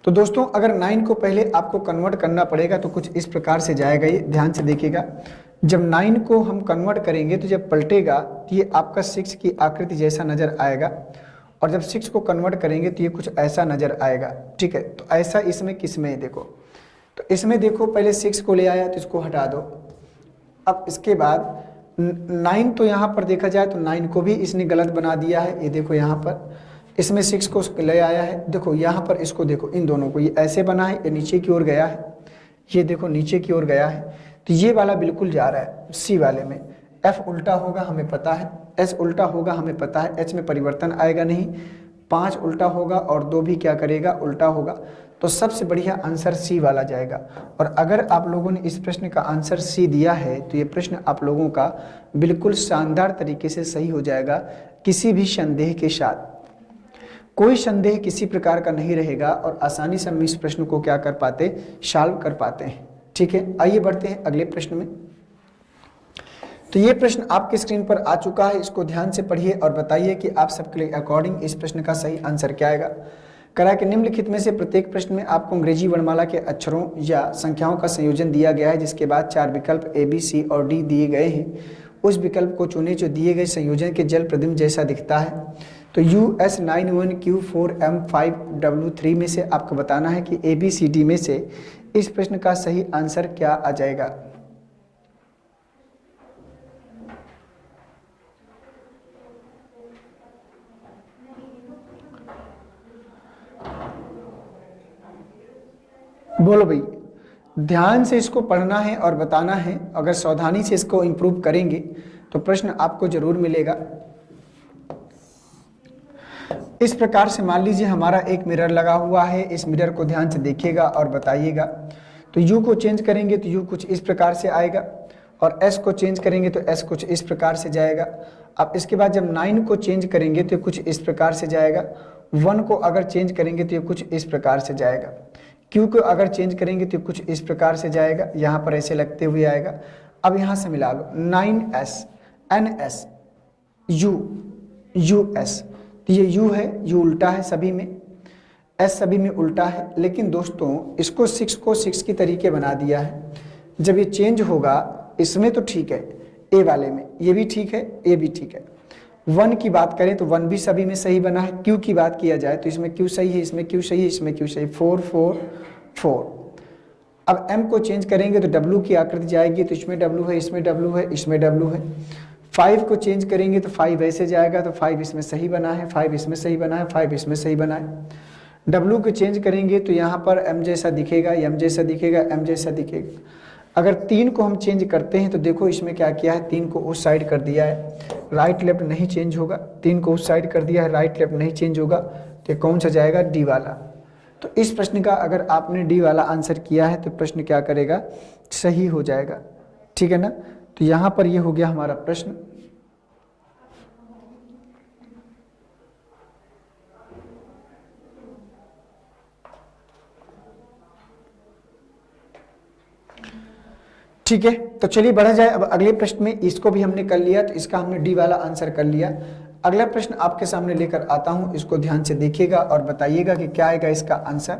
तो दोस्तों अगर 9 को पहले आपको कन्वर्ट करना पड़ेगा तो कुछ इस प्रकार से जाएगा, ये ध्यान से देखिएगा। जब 9 को हम कन्वर्ट करेंगे तो जब पलटेगा तो ये आपका 6 की आकृति जैसा नजर आएगा, और जब 6 को कन्वर्ट करेंगे तो ये कुछ ऐसा नजर आएगा। ठीक है, तो ऐसा इसमें किस में देखो, तो इसमें देखो पहले 6 को ले आया तो इसको हटा दो। अब इसके बाद 9 तो यहाँ पर देखा जाए तो 9 को भी इसने गलत बना दिया है। ये देखो यहाँ पर इसमें 6 को ले आया है, देखो यहाँ पर इसको देखो, इन दोनों को ये ऐसे बना है, ये नीचे की ओर गया है, ये देखो नीचे की ओर गया है, तो ये वाला बिल्कुल जा रहा है सी वाले में। एफ उल्टा होगा हमें पता है, एस उल्टा होगा हमें पता है, एच में परिवर्तन आएगा नहीं, 5 उल्टा होगा और 2 भी क्या करेगा, उल्टा होगा। तो सबसे बढ़िया आंसर सी वाला जाएगा। और अगर आप लोगों ने इस प्रश्न का आंसर सी दिया है तो ये प्रश्न आप लोगों का बिल्कुल शानदार तरीके से सही हो जाएगा, किसी भी संदेह के साथ। कोई संदेह किसी प्रकार का नहीं रहेगा और आसानी से हम इस प्रश्न को क्या कर पाते, सॉल्व कर पाते हैं। ठीक है, आइए बढ़ते हैं अगले प्रश्न में। तो ये प्रश्न आपके स्क्रीन पर आ चुका है, इसको ध्यान से पढ़िए और बताइए कि आप सबके लिए अकॉर्डिंग इस प्रश्न का सही आंसर क्या आएगा। करा कि निम्नलिखित में से प्रत्येक प्रश्न में आपको अंग्रेजी वर्णमाला के अक्षरों या संख्याओं का संयोजन दिया गया है, जिसके बाद 4 विकल्प ए, बी, सी और डी दिए गए हैं। उस विकल्प को चुने जो दिए गए संयोजन के जल प्रतिबिंब जैसा दिखता है। तो US91Q4M5W3 में से आपको बताना है कि ABCD में से इस प्रश्न का सही आंसर क्या आ जाएगा। बोलो भाई, ध्यान से इसको पढ़ना है और बताना है। अगर सावधानी से इसको इंप्रूव करेंगे तो प्रश्न आपको जरूर मिलेगा। इस प्रकार से मान लीजिए हमारा एक मिरर लगा हुआ है, इस मिरर को ध्यान से देखिएगा और बताइएगा। तो U को चेंज करेंगे तो U कुछ इस प्रकार से आएगा और S को चेंज करेंगे तो S कुछ इस प्रकार से जाएगा। अब इसके बाद जब 9 को चेंज करेंगे तो कुछ इस प्रकार से जाएगा। 1 को अगर चेंज करेंगे तो ये कुछ इस प्रकार से जाएगा। Q को अगर चेंज करेंगे तो कुछ इस प्रकार से जाएगा, यहाँ पर ऐसे लगते हुए आएगा। अब यहाँ से मिला लो 9S, NS, U, US। तो ये U है, U उल्टा है सभी में, S सभी में उल्टा है। लेकिन दोस्तों इसको 6 को 6 की तरीके बना दिया है। जब ये चेंज होगा इसमें तो ठीक है, ए वाले में ये भी ठीक है, ए भी ठीक है। 1 की बात करें तो 1 भी सभी में सही बना है। Q की बात किया जाए तो इसमें Q सही है, इसमें Q सही है, इसमें Q सही, 4 4 4। अब M को चेंज करेंगे तो W की आकृति जाएगी, तो इसमें W है, इसमें W है, इसमें W है। 5 को चेंज करेंगे तो 5 ऐसे जाएगा, तो 5 इसमें सही बना है, 5 इसमें सही बना है, 5 इसमें सही बना है। W को चेंज करेंगे तो यहाँ पर M जैसा दिखेगा, M जैसा दिखेगा, M जैसा दिखेगा। अगर 3 को हम चेंज करते हैं तो देखो इसमें क्या किया है, 3 को उस साइड कर दिया है, राइट लेफ्ट नहीं चेंज होगा। 3 को उस साइड कर दिया है, राइट लेफ्ट नहीं चेंज होगा, तो कौन सा जाएगा, डी वाला। तो इस प्रश्न का अगर आपने डी वाला आंसर किया है तो प्रश्न क्या करेगा, सही हो जाएगा। ठीक है ना। तो यहाँ पर ये हो गया हमारा प्रश्न। ठीक है, तो चलिए बढ़ा जाए अब अगले प्रश्न में। इसको भी हमने कर लिया, तो इसका हमने डी वाला आंसर कर लिया। अगला प्रश्न आपके सामने लेकर आता हूं, इसको ध्यान से देखिएगा और बताइएगा कि क्या आएगा इसका आंसर।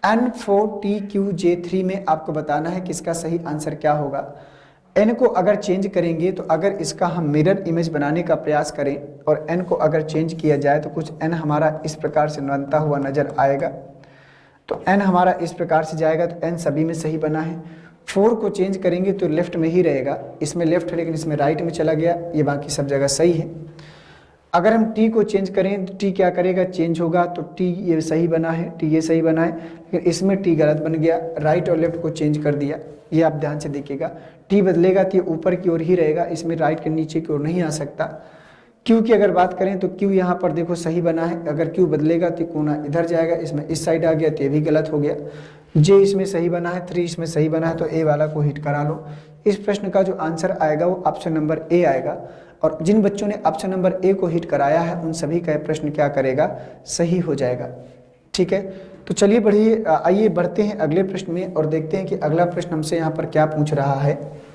N4TQJ3 में आपको बताना है कि इसका सही आंसर क्या होगा। N को अगर चेंज करेंगे तो अगर इसका हम मिरर इमेज बनाने का प्रयास करें और N को अगर चेंज किया जाए तो कुछ N हमारा इस प्रकार से बनता हुआ नजर आएगा। तो N हमारा इस प्रकार से जाएगा, तो N सभी में सही बना है। 4 को चेंज करेंगे तो लेफ्ट में ही रहेगा, इसमें लेफ्ट है लेकिन इसमें राइट में चला गया, ये बाकी सब जगह सही है। अगर हम T को चेंज करें तो T क्या करेगा, चेंज होगा, तो T ये सही बना है, T ये सही बना है, लेकिन इसमें T गलत बन गया, राइट और लेफ्ट को चेंज कर दिया। ये आप ध्यान से देखिएगा, T बदलेगा तो ये ऊपर की ओर ही रहेगा, इसमें राइट के नीचे की ओर नहीं आ सकता। Q की अगर बात करें तो Q यहाँ पर देखो सही बना है, अगर Q बदलेगा तो कोना इधर जाएगा, इसमें इस साइड आ गया तो ये भी गलत हो गया। J इसमें सही बना है, 3 इसमें सही बना है, तो A वाला को हिट करा लो। इस प्रश्न का जो आंसर आएगा वो ऑप्शन नंबर A आएगा। और जिन बच्चों ने ऑप्शन नंबर A को हिट कराया है उन सभी का प्रश्न क्या करेगा, सही हो जाएगा। ठीक है, तो चलिए बढ़िए, आइए बढ़ते हैं अगले प्रश्न में और देखते हैं कि अगला प्रश्न हमसे यहाँ पर क्या पूछ रहा है।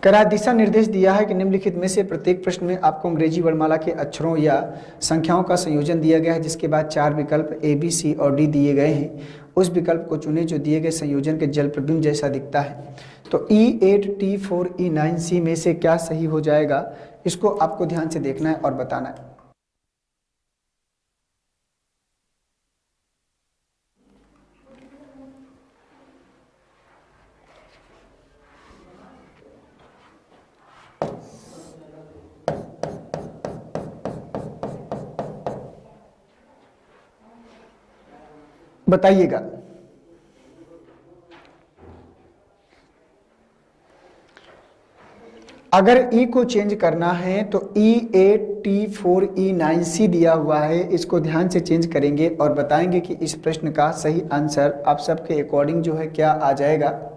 करा दिशा निर्देश दिया है कि निम्नलिखित में से प्रत्येक प्रश्न में आपको अंग्रेजी वर्णमाला के अक्षरों या संख्याओं का संयोजन दिया गया है, जिसके बाद 4 विकल्प A, B, C और D दिए गए हैं। उस विकल्प को चुने जो दिए गए संयोजन के जल प्रतिबिंब जैसा दिखता है। तो E8, T4, E9, C में से क्या सही हो जाएगा, इसको आपको ध्यान से देखना है और बताना है। बताइएगा। अगर ई को चेंज करना है तो E8T4E9C दिया हुआ है, इसको ध्यान से चेंज करेंगे और बताएंगे कि इस प्रश्न का सही आंसर आप सबके अकॉर्डिंग जो है क्या आ जाएगा।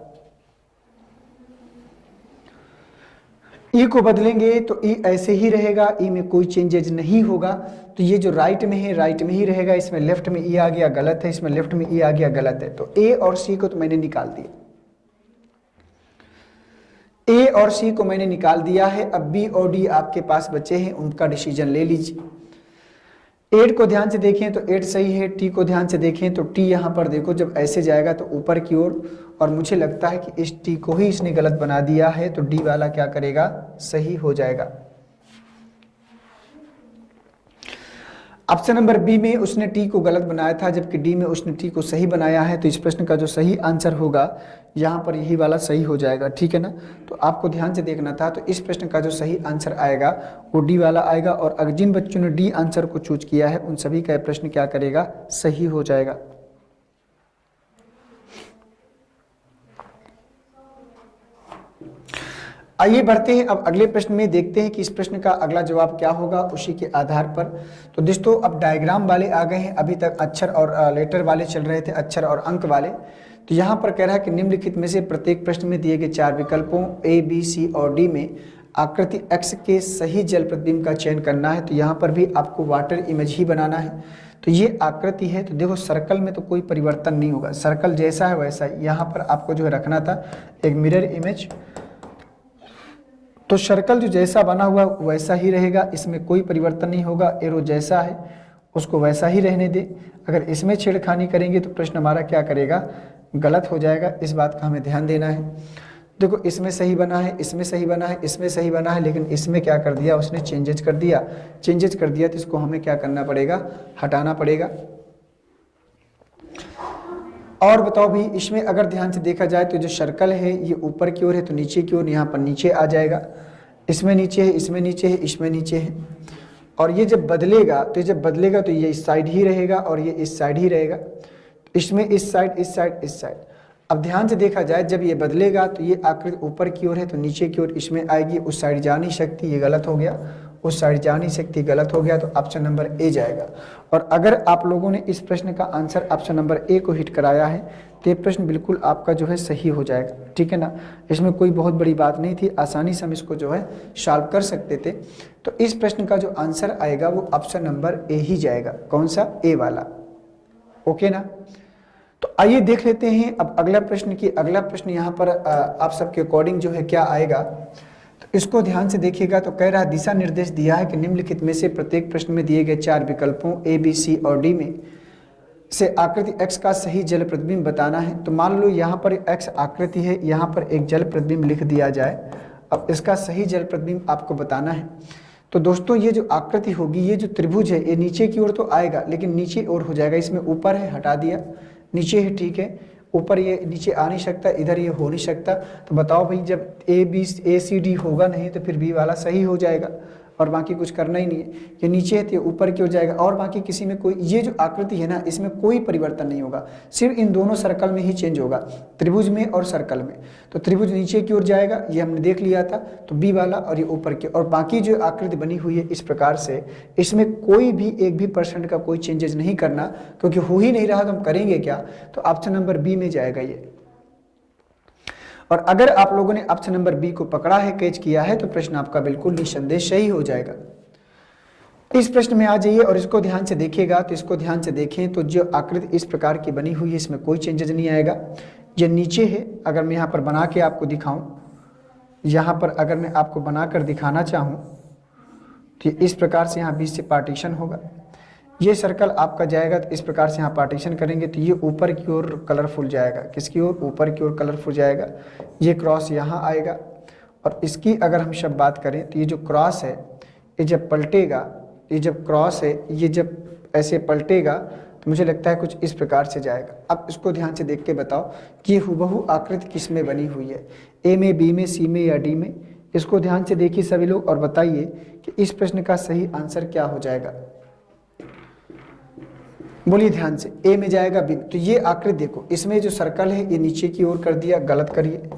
ई को बदलेंगे तो ई ऐसे ही रहेगा, ई में कोई चेंजेज नहीं होगा। तो ये जो राइट में है राइट में ही रहेगा, इसमें लेफ्ट में ई आ गया गलत है, इसमें लेफ्ट में ई आ गया गलत है। तो ए और सी को तो मैंने निकाल दिया, ए और सी को मैंने निकाल दिया है। अब बी और डी आपके पास बचे हैं, उनका डिसीजन ले लीजिए। 8 को ध्यान से देखें तो 8 सही है, टी को ध्यान से देखें तो टी यहाँ पर देखो जब ऐसे जाएगा तो ऊपर की ओर, और मुझे लगता है कि इस टी को ही इसने गलत बना दिया है, तो डी वाला क्या करेगा, सही हो जाएगा। ऑप्शन नंबर बी में उसने टी को गलत बनाया था, जबकि डी में उसने टी को सही बनाया है। तो इस प्रश्न का जो सही आंसर होगा यहाँ पर यही वाला सही हो जाएगा, ठीक है ना। तो आपको ध्यान से देखना था। तो इस प्रश्न का जो सही आंसर आएगा वो डी वाला आएगा, और अगर जिन बच्चों ने डी आंसर को चूज किया है उन सभी का प्रश्न क्या करेगा, सही हो जाएगा। आइए बढ़ते हैं अब अगले प्रश्न में, देखते हैं कि इस प्रश्न का अगला जवाब क्या होगा उसी के आधार पर। तो दोस्तों अब डायग्राम वाले आ गए हैं, अभी तक अक्षर और लेटर वाले चल रहे थे, अक्षर और अंक वाले। तो यहाँ पर कह रहा है कि निम्नलिखित में से प्रत्येक प्रश्न में दिए गए 4 विकल्पों ए बी सी और डी में आकृति एक्स के सही जल प्रतिबिंब का चयन करना है। तो यहाँ पर भी आपको वाटर इमेज ही बनाना है। तो ये आकृति है, तो देखो सर्कल में तो कोई परिवर्तन नहीं होगा, सर्कल जैसा है वैसा ही। यहाँ पर आपको जो है रखना था एक मिरर इमेज, तो सर्कल जो जैसा बना हुआ वैसा ही रहेगा, इसमें कोई परिवर्तन नहीं होगा। एरो जैसा है उसको वैसा ही रहने दे। अगर इसमें छेड़खानी करेंगे तो प्रश्न हमारा क्या करेगा, गलत हो जाएगा। इस बात का हमें ध्यान देना है। देखो इसमें सही बना है, इसमें सही बना है, इसमें सही बना है, लेकिन इसमें क्या कर दिया उसने, चेंजेज कर दिया। चेंजेज कर दिया तो इसको हमें क्या करना पड़ेगा, हटाना पड़ेगा। और बताओ भाई, इसमें अगर ध्यान से देखा जाए तो जो सर्कल है ये ऊपर की ओर है, तो नीचे की ओर यहाँ पर नीचे आ जाएगा। इसमें नीचे है, इसमें नीचे है, इसमें नीचे है। और ये जब बदलेगा तो ये इस साइड ही रहेगा और ये इस साइड ही रहेगा। इसमें इस साइड, इस साइड, इस साइड। अब ध्यान से देखा जाए जब ये बदलेगा तो ये आकृति ऊपर की ओर है तो नीचे की ओर इसमें आएगी, उस साइड जा नहीं सकती, ये गलत हो गया। उस साइड जा नहीं सकती, गलत हो गया। तो ऑप्शन नंबर ए जाएगा। और अगर आप लोगों ने इस प्रश्न का आंसर ऑप्शन नंबर ए को हिट कराया है तो ये प्रश्न बिल्कुल आपका जो है सही हो जाएगा, ठीक है ना। इसमें कोई बहुत बड़ी बात नहीं थी, आसानी से हम इसको जो है सॉल्व कर सकते थे। तो इस प्रश्न का जो आंसर आएगा वो ऑप्शन नंबर ए ही जाएगा। कौन सा, ए वाला, ओके ना। तो आइए देख लेते हैं अब अगला प्रश्न की। अगला प्रश्न यहाँ पर आप सबके अकॉर्डिंग जो है क्या आएगा, तो इसको ध्यान से देखिएगा। तो कह रहा है दिशा निर्देश दिया है कि निम्नलिखित में से प्रत्येक प्रश्न में दिए गए 4 विकल्पों ए बी सी और डी में से आकृति एक्स का सही जल प्रतिबिंब बताना है। तो मान लो यहाँ पर एक्स आकृति है, यहाँ पर एक जल प्रतिबिंब लिख दिया जाए। अब इसका सही जल प्रतिबिंब आपको बताना है। तो दोस्तों ये जो आकृति होगी, ये जो त्रिभुज है, ये नीचे की ओर तो आएगा लेकिन नीचे ओर हो जाएगा। इसमें ऊपर है, हटा दिया, नीचे है, ठीक है। ऊपर ये नीचे आ नहीं सकता, इधर ये हो नहीं सकता। तो बताओ भाई, जब ए सी डी होगा नहीं तो फिर बी वाला सही हो जाएगा और बाकी कुछ करना ही नहीं है। ये नीचे है तो ऊपर की ओर जाएगा, और बाकी किसी में कोई, ये जो आकृति है ना इसमें कोई परिवर्तन नहीं होगा, सिर्फ इन दोनों सर्कल में ही चेंज होगा, त्रिभुज में और सर्कल में। तो त्रिभुज नीचे की ओर जाएगा, ये हमने देख लिया था, तो बी वाला, और ये ऊपर की। और बाकी जो आकृति बनी हुई है इस प्रकार से, इसमें कोई भी 1 भी % का कोई चेंजेस नहीं करना, क्योंकि हो ही नहीं रहा तो हम करेंगे क्या। तो ऑप्शन नंबर बी में जाएगा ये। और अगर आप लोगों ने ऑप्शन नंबर बी को पकड़ा है, कैच किया है, तो प्रश्न आपका बिल्कुल निसंदेह सही हो जाएगा। इस प्रश्न में आ जाइए और इसको ध्यान से देखिएगा। तो इसको ध्यान से देखें तो जो आकृति इस प्रकार की बनी हुई है इसमें कोई चेंजेस नहीं आएगा। ये नीचे है, अगर मैं यहाँ पर बना के आपको दिखाऊं, यहाँ पर अगर मैं आपको बनाकर दिखाना चाहूँ तो इस प्रकार से यहाँ बीच से पार्टीशन होगा। ये सर्कल आपका जाएगा तो इस प्रकार से यहाँ पार्टीशन करेंगे तो ये ऊपर की ओर कलरफुल जाएगा। किसकी ओर, ऊपर की ओर कलरफुल जाएगा। ये क्रॉस यहाँ आएगा, और इसकी अगर हम शब्द बात करें तो ये जो क्रॉस है ये जब पलटेगा, ये जब क्रॉस है ये जब ऐसे पलटेगा तो मुझे लगता है कुछ इस प्रकार से जाएगा। अब इसको ध्यान से देख के बताओ कि ये हुबहू आकृति किस में बनी हुई है, ए में, बी में, सी में या डी में। इसको ध्यान से देखिए सभी लोग और बताइए कि इस प्रश्न का सही आंसर क्या हो जाएगा। बोलिए ध्यान से, ए में जाएगा, बी। तो ये आकृति देखो, इसमें जो सर्कल है ये नीचे की ओर कर दिया, गलत करिए।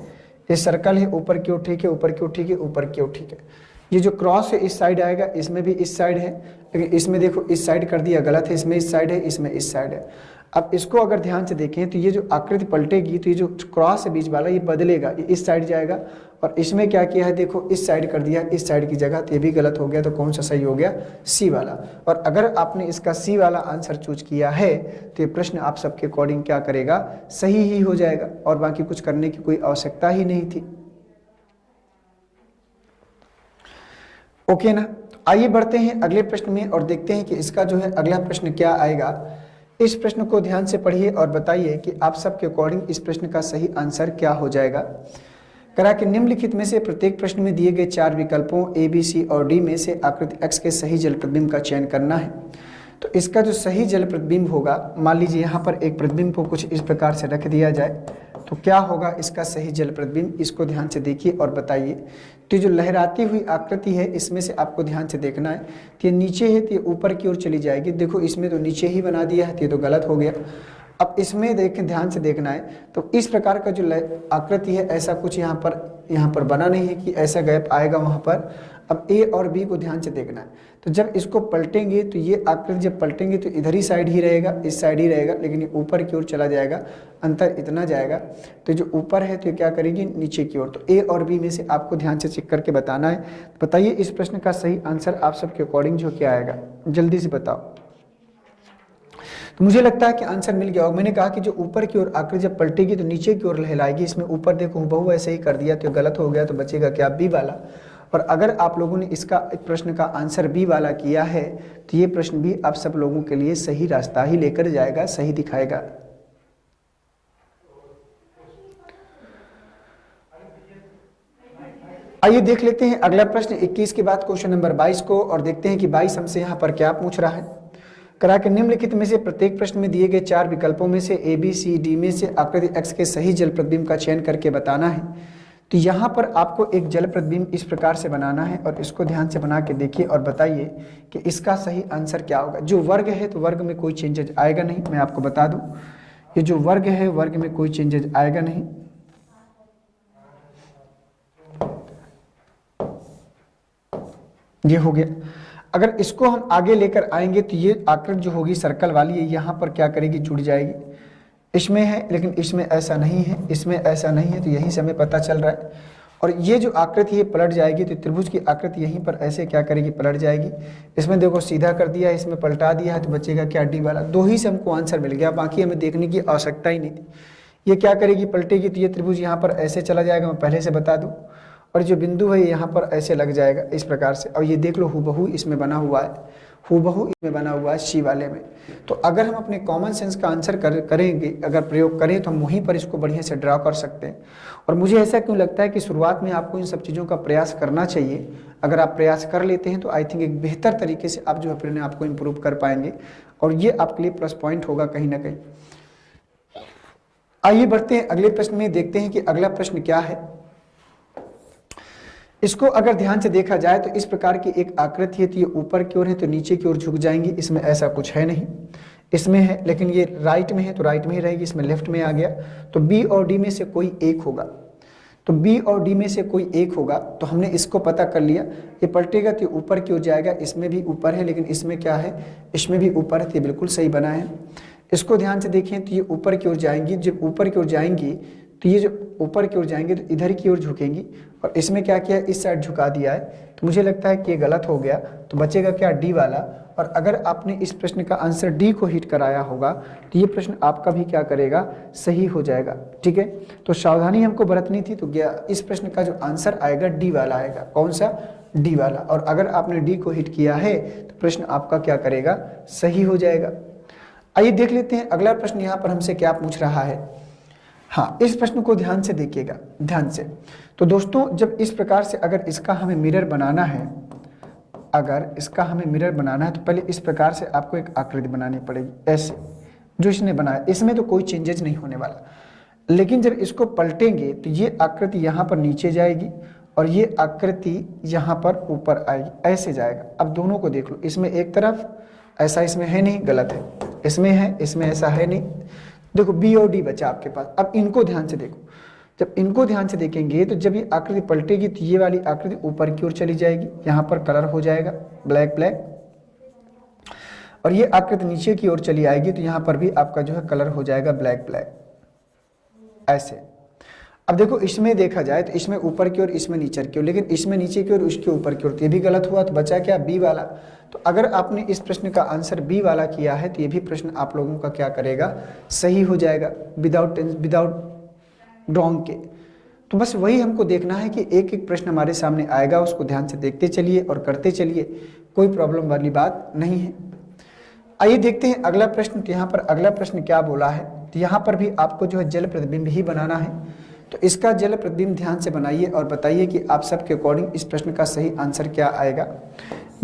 ये सर्कल है, ऊपर की ओर ठीक है, ऊपर की ओर ठीक है, ऊपर की ओर ठीक है। ये जो क्रॉस है इस साइड आएगा, इसमें भी इस साइड है, लेकिन इसमें देखो इस साइड कर दिया गलत है, इसमें इस साइड है, इसमें इस साइड है। अब इसको अगर ध्यान से देखें तो ये जो आकृति पलटेगी तो ये जो क्रॉस है बीच वाला ये बदलेगा, ये इस साइड जाएगा, और इसमें क्या किया है देखो इस साइड कर दिया इस साइड की जगह, तो ये भी गलत हो गया। तो कौन सा सही हो गया? सी वाला। और अगर आपने इसका सी वाला आंसर चूज किया है तो ये प्रश्न आप सबके अकॉर्डिंग क्या करेगा? सही ही हो जाएगा, और बाकी कुछ करने की कोई आवश्यकता ही नहीं थी। ओके ना? आइए बढ़ते हैं अगले प्रश्न में और देखते हैं कि इसका जो है अगला प्रश्न क्या आएगा। इस प्रश्न को ध्यान से पढ़िए और बताइए कि आप सबके अकॉर्डिंग इस प्रश्न का सही आंसर क्या हो जाएगा। करा कि निम्नलिखित में से प्रत्येक प्रश्न में दिए गए 4 विकल्पों ए, बी, सी और डी में से आकृति एक्स के सही जल प्रतिबिंब का चयन करना है। तो इसका जो सही जल प्रतिबिंब होगा, मान लीजिए यहाँ पर एक प्रतिबिंब को कुछ इस प्रकार से रख दिया जाए, तो क्या होगा इसका सही जल प्रतिबिंब? इसको ध्यान से देखिए और बताइए। तो जो लहराती हुई आकृति है इसमें से आपको ध्यान से देखना है। तो ये नीचे है तो ये ऊपर की ओर चली जाएगी। देखो इसमें तो नीचे ही बना दिया है, तो ये तो गलत हो गया। अब इसमें देखें, ध्यान से देखना है, तो इस प्रकार का जो आकृति है ऐसा कुछ यहाँ पर बना नहीं है कि ऐसा गैप आएगा वहाँ पर। अब ए और बी को ध्यान से देखना है। तो जब इसको पलटेंगे तो ये आकृति जब पलटेंगे तो इधर ही साइड ही रहेगा, इस साइड ही रहेगा, लेकिन ये ऊपर की ओर चला जाएगा, अंतर इतना जाएगा। तो जो ऊपर है तो ये क्या करेगी? नीचे की ओर। तो ए और बी में से आपको ध्यान से चेक करके बताना है। बताइए इस प्रश्न का सही आंसर आप सबके अकॉर्डिंग जो क्या आएगा, जल्दी से बताओ। तो मुझे लगता है कि आंसर मिल गया होगा। मैंने कहा कि जो ऊपर की ओर आकृति जब पलटेगी तो नीचे की ओर लहराएगी। इसमें ऊपर देखो बहु ऐसे ही कर दिया तो गलत हो गया, तो बचेगा क्या? बी वाला। और अगर आप लोगों ने इसका प्रश्न का आंसर बी वाला किया है तो ये प्रश्न भी आप सब लोगों के लिए सही रास्ता ही लेकर जाएगा, सही दिखाएगा। आइए देख लेते हैं अगला प्रश्न 21 के बाद क्वेश्चन नंबर 22 को, और देखते हैं कि 22 हमसे यहाँ पर क्या पूछ रहा है। करा के निम्नलिखित में से प्रत्येक प्रश्न में दिए गए 4 विकल्पों में से ए, बी, सी, डी में से आकृति एक्स के सही जल प्रतिबिंब का चयन करके बताना है। तो यहाँ पर आपको एक जल प्रतिबिंब इस प्रकार से बनाना है, और इसको ध्यान से बना के देखिए और बताइए कि इसका सही आंसर क्या होगा। जो वर्ग है तो वर्ग में कोई चेंजेज आएगा नहीं, मैं आपको बता दूं। ये जो वर्ग है वर्ग में कोई चेंजेज आएगा नहीं। ये हो गया। अगर इसको हम आगे लेकर आएंगे तो ये आकृति जो होगी सर्कल वाली, ये यहाँ पर क्या करेगी? जुड़ जाएगी। इसमें है लेकिन इसमें ऐसा नहीं है, इसमें ऐसा नहीं है, तो यहीं से हमें पता चल रहा है। और ये जो आकृति है पलट जाएगी, तो त्रिभुज की आकृति यहीं पर ऐसे क्या करेगी? पलट जाएगी। इसमें देखो सीधा कर दिया है, इसमें पलटा दिया है, तो बचेगा क्या? डी वाला। 2 ही से हमको आंसर मिल गया, बाकी हमें देखने की आवश्यकता ही नहीं थी। ये क्या करेगी? पलटेगी, तो ये त्रिभुज यहाँ पर ऐसे चला जाएगा, मैं पहले से बता दूँ। और जो बिंदु है यहाँ पर ऐसे लग जाएगा इस प्रकार से। और ये देख लो हूबहू इसमें बना हुआ है, हूबहू इसमें बना हुआ है सी वाले में। तो अगर हम अपने कॉमन सेंस का आंसर करेंगे, अगर प्रयोग करें, तो हम वहीं पर इसको बढ़िया से ड्रा कर सकते हैं। और मुझे ऐसा क्यों लगता है कि शुरुआत में आपको इन सब चीज़ों का प्रयास करना चाहिए। अगर आप प्रयास कर लेते हैं तो आई थिंक एक बेहतर तरीके से आप जो है अपने आप को इम्प्रूव कर पाएंगे, और ये आपके लिए प्लस पॉइंट होगा कहीं ना कहीं। आइए बढ़ते हैं अगले प्रश्न में, देखते हैं कि अगला प्रश्न क्या है। इसको अगर ध्यान से देखा जाए तो इस प्रकार की एक आकृति है, तो ये ऊपर की ओर है तो नीचे की ओर झुक जाएंगी। इसमें ऐसा कुछ है नहीं, इसमें है लेकिन ये राइट में है तो राइट में ही रहेगी, इसमें लेफ्ट में आ गया। तो बी और डी में से कोई एक होगा। तो बी और डी में से कोई एक होगा, तो हमने इसको पता कर लिया। ये पलटेगा तो ऊपर की ओर जाएगा, इसमें भी ऊपर है लेकिन इसमें क्या है? इसमें भी ऊपर है, तो बिल्कुल सही बना है। इसको ध्यान से देखें तो ये ऊपर की ओर जाएंगी। जब ऊपर की ओर जाएंगी तो ये जो ऊपर की ओर जाएंगे तो इधर की ओर झुकेंगी, और इसमें क्या किया? इस साइड झुका दिया है। तो मुझे लगता है कि ये गलत हो गया, तो बचेगा क्या? डी वाला। और अगर आपने इस प्रश्न का आंसर डी को हिट कराया होगा तो ये प्रश्न आपका भी क्या करेगा? सही हो जाएगा। ठीक है, तो सावधानी हमको बरतनी थी। तो इस प्रश्न का जो आंसर आएगा डी वाला आएगा। कौन सा? डी वाला। और अगर आपने डी को हिट किया है तो प्रश्न आपका क्या करेगा? सही हो जाएगा। आइए देख लेते हैं अगला प्रश्न यहाँ पर हमसे क्या पूछ रहा है। हाँ, इस प्रश्न को ध्यान से देखिएगा, ध्यान से। तो दोस्तों जब इस प्रकार से अगर इसका हमें मिरर बनाना है, अगर इसका हमें मिरर बनाना है तो पहले इस प्रकार से आपको एक आकृति बनानी पड़ेगी, ऐसे जो इसने बनाया। इसमें तो कोई चेंजेस नहीं होने वाला, लेकिन जब इसको पलटेंगे तो ये आकृति यहाँ पर नीचे जाएगी और ये आकृति यहाँ पर ऊपर आएगी, ऐसे जाएगा। अब दोनों को देख लो, इसमें एक तरफ ऐसा इसमें है नहीं, गलत है, इसमें है, इसमें ऐसा है नहीं। देखो बी और डी बचा आपके पास। अब इनको ध्यान से देखो, जब इनको ध्यान से देखेंगे तो जब ये आकृति पलटेगी तो ये वाली आकृति ऊपर की ओर चली जाएगी, यहाँ पर कलर हो जाएगा ब्लैक ब्लैक, और ये आकृति नीचे की ओर चली आएगी तो यहाँ पर भी आपका जो है कलर हो जाएगा ब्लैक ब्लैक ऐसे। अब देखो इसमें देखा जाए तो इसमें ऊपर की ओर, इसमें नीचे की ओर, लेकिन इसमें नीचे की ओर, उसके ऊपर की ओर, तो ये भी गलत हुआ। तो बचा क्या? बी वाला। तो अगर आपने इस प्रश्न का आंसर बी वाला किया है तो ये भी प्रश्न आप लोगों का क्या करेगा? सही हो जाएगा विदाउट रॉन्ग के। तो बस वही हमको देखना है कि एक एक प्रश्न हमारे सामने आएगा, उसको ध्यान से देखते चलिए और करते चलिए, कोई प्रॉब्लम वाली बात नहीं है। आइए देखते हैं अगला प्रश्न। तो यहाँ पर अगला प्रश्न क्या बोला है? तो यहाँ पर भी आपको जो है जल प्रतिबिंब ही बनाना है। तो इसका जल प्रतिबिंब ध्यान से बनाइए और बताइए कि आप सबके अकॉर्डिंग इस प्रश्न का सही आंसर क्या आएगा।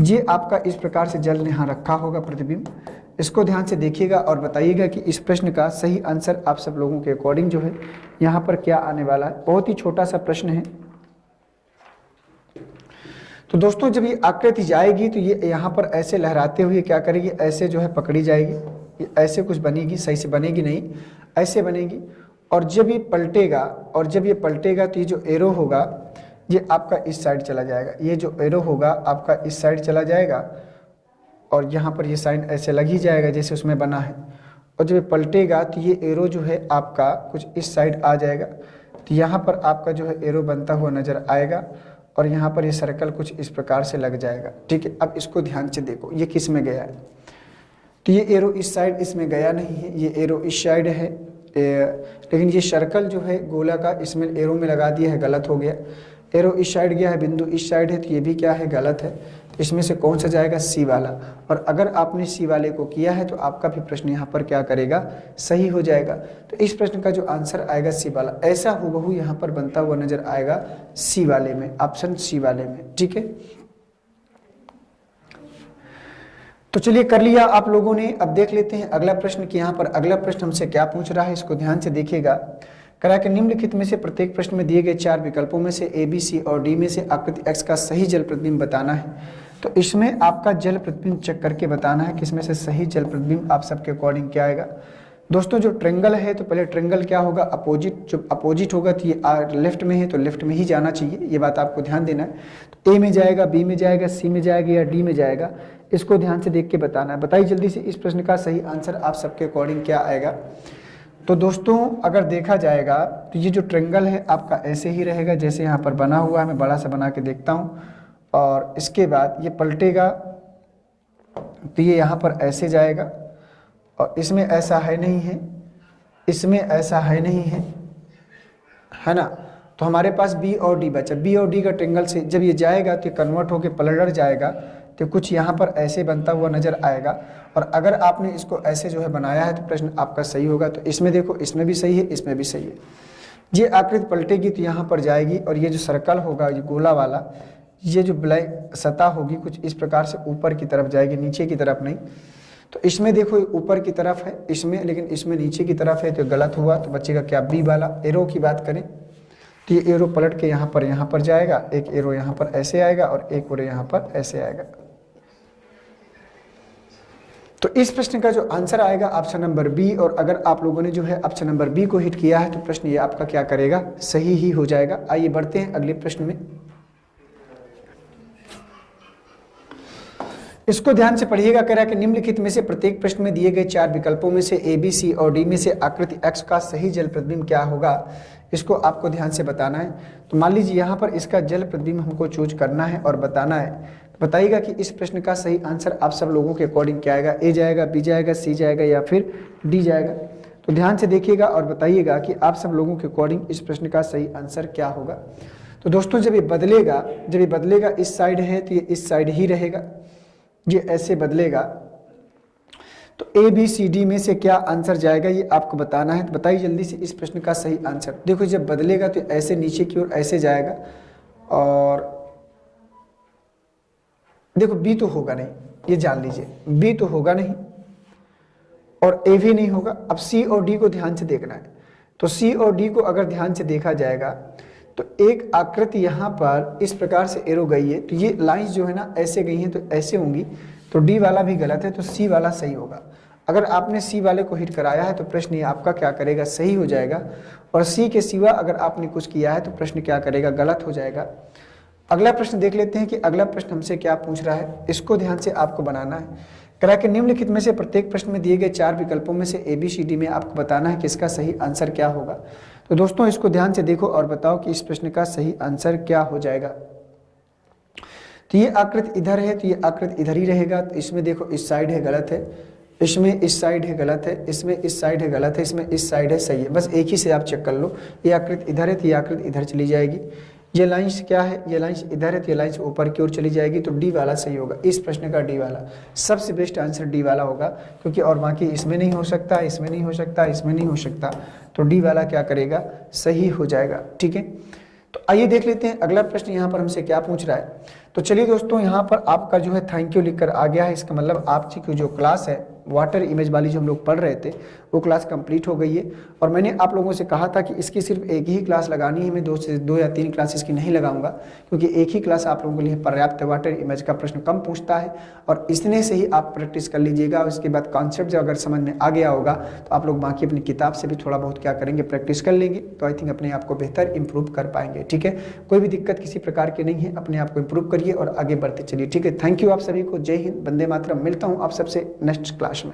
ये आपका इस प्रकार से जल यहाँ रखा होगा प्रतिबिंब, इसको ध्यान से देखिएगा और बताइएगा कि इस प्रश्न का सही आंसर आप सब लोगों के अकॉर्डिंग जो है यहाँ पर क्या आने वाला है। बहुत ही छोटा सा प्रश्न है। तो दोस्तों जब ये आकृति जाएगी तो ये यहाँ पर ऐसे लहराते हुए क्या करेगी? ऐसे जो है पकड़ी जाएगी, ये ऐसे कुछ बनेगी, सही से बनेगी नहीं, ऐसे बनेगी। और जब ये पलटेगा तो ये जो एरो होगा ये आपका इस साइड चला जाएगा, ये जो एरो होगा आपका इस साइड चला जाएगा और यहाँ पर ये साइन ऐसे लग ही जाएगा जैसे उसमें बना है। और जब ये पलटेगा तो ये एरो जो है आपका कुछ इस साइड आ जाएगा, तो यहाँ पर आपका जो है एरो बनता हुआ नजर आएगा और यहाँ पर ये सर्कल कुछ इस प्रकार से लग जाएगा। ठीक है, अब इसको ध्यान से देखो, ये किस में गया है? तो ये एरो इस साइड इसमें गया नहीं है, ये एरो इस साइड है, लेकिन ये सर्कल जो है गोला का इसमें एरो में लगा दिया है, गलत हो गया। एरो इस साइड गया है, बिंदु इस साइड है, तो ये भी क्या है? गलत है। इसमें से कौन सा जाएगा? सी वाला। और अगर आपने सी वाले को किया है तो आपका भी प्रश्न यहाँ पर क्या करेगा? सही हो जाएगा। तो इस प्रश्न का जो आंसर आएगा सी वाला, ऐसा हूबहू यहाँ पर बनता हुआ नजर आएगा सी वाले में, ऑप्शन सी वाले में। ठीक है, तो चलिए कर लिया आप लोगों ने। अब देख लेते हैं अगला प्रश्न कि यहाँ पर अगला प्रश्न हमसे क्या पूछ रहा है, इसको ध्यान से देखिएगा। करा के निम्नलिखित में से प्रत्येक प्रश्न में दिए गए 4 विकल्पों में से ए, बी, सी और डी में से आकृति एक्स का सही जल प्रतिबिंब बताना है। तो इसमें आपका जल प्रतिबिंब चेक करके बताना है कि इसमें से सही जल प्रतिबिंब आप सबके अकॉर्डिंग क्या आएगा। दोस्तों जो ट्रेंगल है, तो पहले ट्रेंगल क्या होगा? अपोजिट। जो अपोजिट होगा तो ये लेफ्ट में है तो लेफ्ट में ही जाना चाहिए, ये बात आपको ध्यान देना है। तो ए में जाएगा, बी में जाएगा, सी में जाएगा या डी में जाएगा, इसको ध्यान से देख के बताना है। बताइए जल्दी से इस प्रश्न का सही आंसर आप सबके अकॉर्डिंग क्या आएगा। तो दोस्तों अगर देखा जाएगा तो ये जो ट्रेंगल है आपका ऐसे ही रहेगा जैसे यहाँ पर बना हुआ है। मैं बड़ा सा बना के देखता हूँ। और इसके बाद ये पलटेगा तो ये यहाँ पर ऐसे जाएगा और इसमें ऐसा है नहीं है, इसमें ऐसा है नहीं है ना। तो हमारे पास बी और डी बचा। बी और डी का ट्रेंगल से जब ये जाएगा तो ये कन्वर्ट होकर पलट जाएगा, तो कुछ यहाँ पर ऐसे बनता हुआ नजर आएगा। और अगर आपने इसको ऐसे जो है बनाया है तो प्रश्न आपका सही होगा। तो इसमें देखो, इसमें भी सही है, इसमें भी सही है। ये आकृति पलटेगी तो यहाँ पर जाएगी और ये जो सर्कल होगा, ये गोला वाला, ये जो ब्लैक सतह होगी कुछ इस प्रकार से ऊपर की तरफ जाएगी, नीचे की तरफ नहीं। तो इसमें देखो ऊपर की तरफ है इसमें, लेकिन इसमें नीचे की तरफ है, तो गलत हुआ। तो बचेगा क्या? बी वाला। एरो की बात करें तो ये एरो पलट के यहाँ पर जाएगा, एक एरो यहाँ पर ऐसे आएगा और एक एरो यहाँ पर ऐसे आएगा। तो इस प्रश्न का जो आंसर आएगा ऑप्शन नंबर बी। और अगर आप लोगों ने जो है ऑप्शन नंबर बी को हिट किया है तो प्रश्न ये आपका क्या करेगा? सही ही हो जाएगा। आइए बढ़ते हैं अगले प्रश्न में। इसको ध्यान से पढ़िएगा। कह रहा है कि निम्नलिखित में से प्रत्येक प्रश्न में दिए गए 4 विकल्पों में से ए, बी, सी और डी में से आकृति एक्स का सही जल प्रतिबिंब क्या होगा, इसको आपको ध्यान से बताना है। तो मान लीजिए यहाँ पर इसका जल प्रतिबिंब हमको चूज करना है और बताना है। बताइएगा कि इस प्रश्न का सही आंसर आप सब लोगों के अकॉर्डिंग क्या आएगा। ए जाएगा, बी जाएगा, सी जाएगा या फिर डी जाएगा। तो ध्यान से देखिएगा और बताइएगा कि आप सब लोगों के अकॉर्डिंग इस प्रश्न का सही आंसर क्या होगा। तो दोस्तों जब ये बदलेगा इस साइड है तो ये इस साइड ही रहेगा, ये ऐसे बदलेगा। तो ए, बी, सी, डी में से क्या आंसर जाएगा ये आपको बताना है। तो बताइए जल्दी से इस प्रश्न का सही आंसर। देखो जब बदलेगा तो ऐसे नीचे की ओर ऐसे जाएगा और देखो बी तो होगा नहीं, ये जान लीजिए, बी तो होगा नहीं और ए भी नहीं होगा। अब सी और डी को ध्यान से देखना है। तो सी और डी को अगर ध्यान से देखा जाएगा तो एक आकृति यहाँ पर इस प्रकार से एरो गई है, तो ये लाइंस जो है ना ऐसे गई हैं तो ऐसे होंगी। तो डी वाला भी गलत है, तो सी वाला सही होगा। अगर आपने सी वाले को हिट कराया है तो प्रश्न ये आपका क्या करेगा, सही हो जाएगा। और सी के सिवा अगर आपने कुछ किया है तो प्रश्न क्या करेगा, गलत हो जाएगा। अगला प्रश्न देख लेते हैं कि अगला प्रश्न हमसे क्या पूछ रहा है, इसको ध्यान से आपको बनाना है। करा के निम्नलिखित में से प्रत्येक प्रश्न में दिए गए 4 विकल्पों में से ABCD में आपको बताना है कि इसका सही आंसर क्या होगा। तो दोस्तों इसको ध्यान से देखो और बताओ कि इस प्रश्न का सही आंसर क्या हो जाएगा। तो ये आकृति इधर है तो ये आकृति इधर ही रहेगा। तो इसमें देखो इस साइड है गलत है, इसमें इस साइड है गलत है, इसमें इस साइड है गलत है, इसमें इस साइड है सही है। बस एक ही से आप चेक कर लो। ये आकृति इधर है तो ये आकृति इधर चली जाएगी। ये लाइंस क्या है, ये लाइंस इधर है तो ये लाइंस ऊपर की ओर चली जाएगी। तो डी वाला सही होगा। इस प्रश्न का डी वाला सबसे बेस्ट आंसर डी वाला होगा, क्योंकि और बाकी इसमें नहीं हो सकता, इसमें नहीं हो सकता, इसमें नहीं हो सकता। तो डी वाला क्या करेगा, सही हो जाएगा। ठीक है, तो आइए देख लेते हैं अगला प्रश्न यहाँ पर हमसे क्या पूछ रहा है। तो चलिए दोस्तों यहाँ पर आपका जो है थैंक यू लिखकर आ गया है। इसका मतलब आपकी जो क्लास है वाटर इमेज वाली जो हम लोग पढ़ रहे थे वो क्लास कंप्लीट हो गई है। और मैंने आप लोगों से कहा था कि इसकी सिर्फ एक ही क्लास लगानी है, मैं 2 या 3 क्लास इसकी नहीं लगाऊंगा, क्योंकि एक ही क्लास आप लोगों के लिए पर्याप्त है। वाटर इमेज का प्रश्न कम पूछता है और इतने से ही आप प्रैक्टिस कर लीजिएगा। उसके बाद कॉन्सेप्ट जब अगर समझ में आ गया होगा तो आप लोग बाकी अपनी किताब से भी थोड़ा बहुत क्या करेंगे, प्रैक्टिस कर लेंगे। तो आई थिंक अपने आप को बेहतर इंप्रूव कर पाएंगे। ठीक है, कोई भी दिक्कत किसी प्रकार की नहीं है, अपने आप को इंप्रूव करिए और आगे बढ़ते चलिए। ठीक है, थैंक यू आप सभी को। जय हिंद, वंदे मातरम। मिलता हूँ आप सबसे नेक्स्ट क्लास में।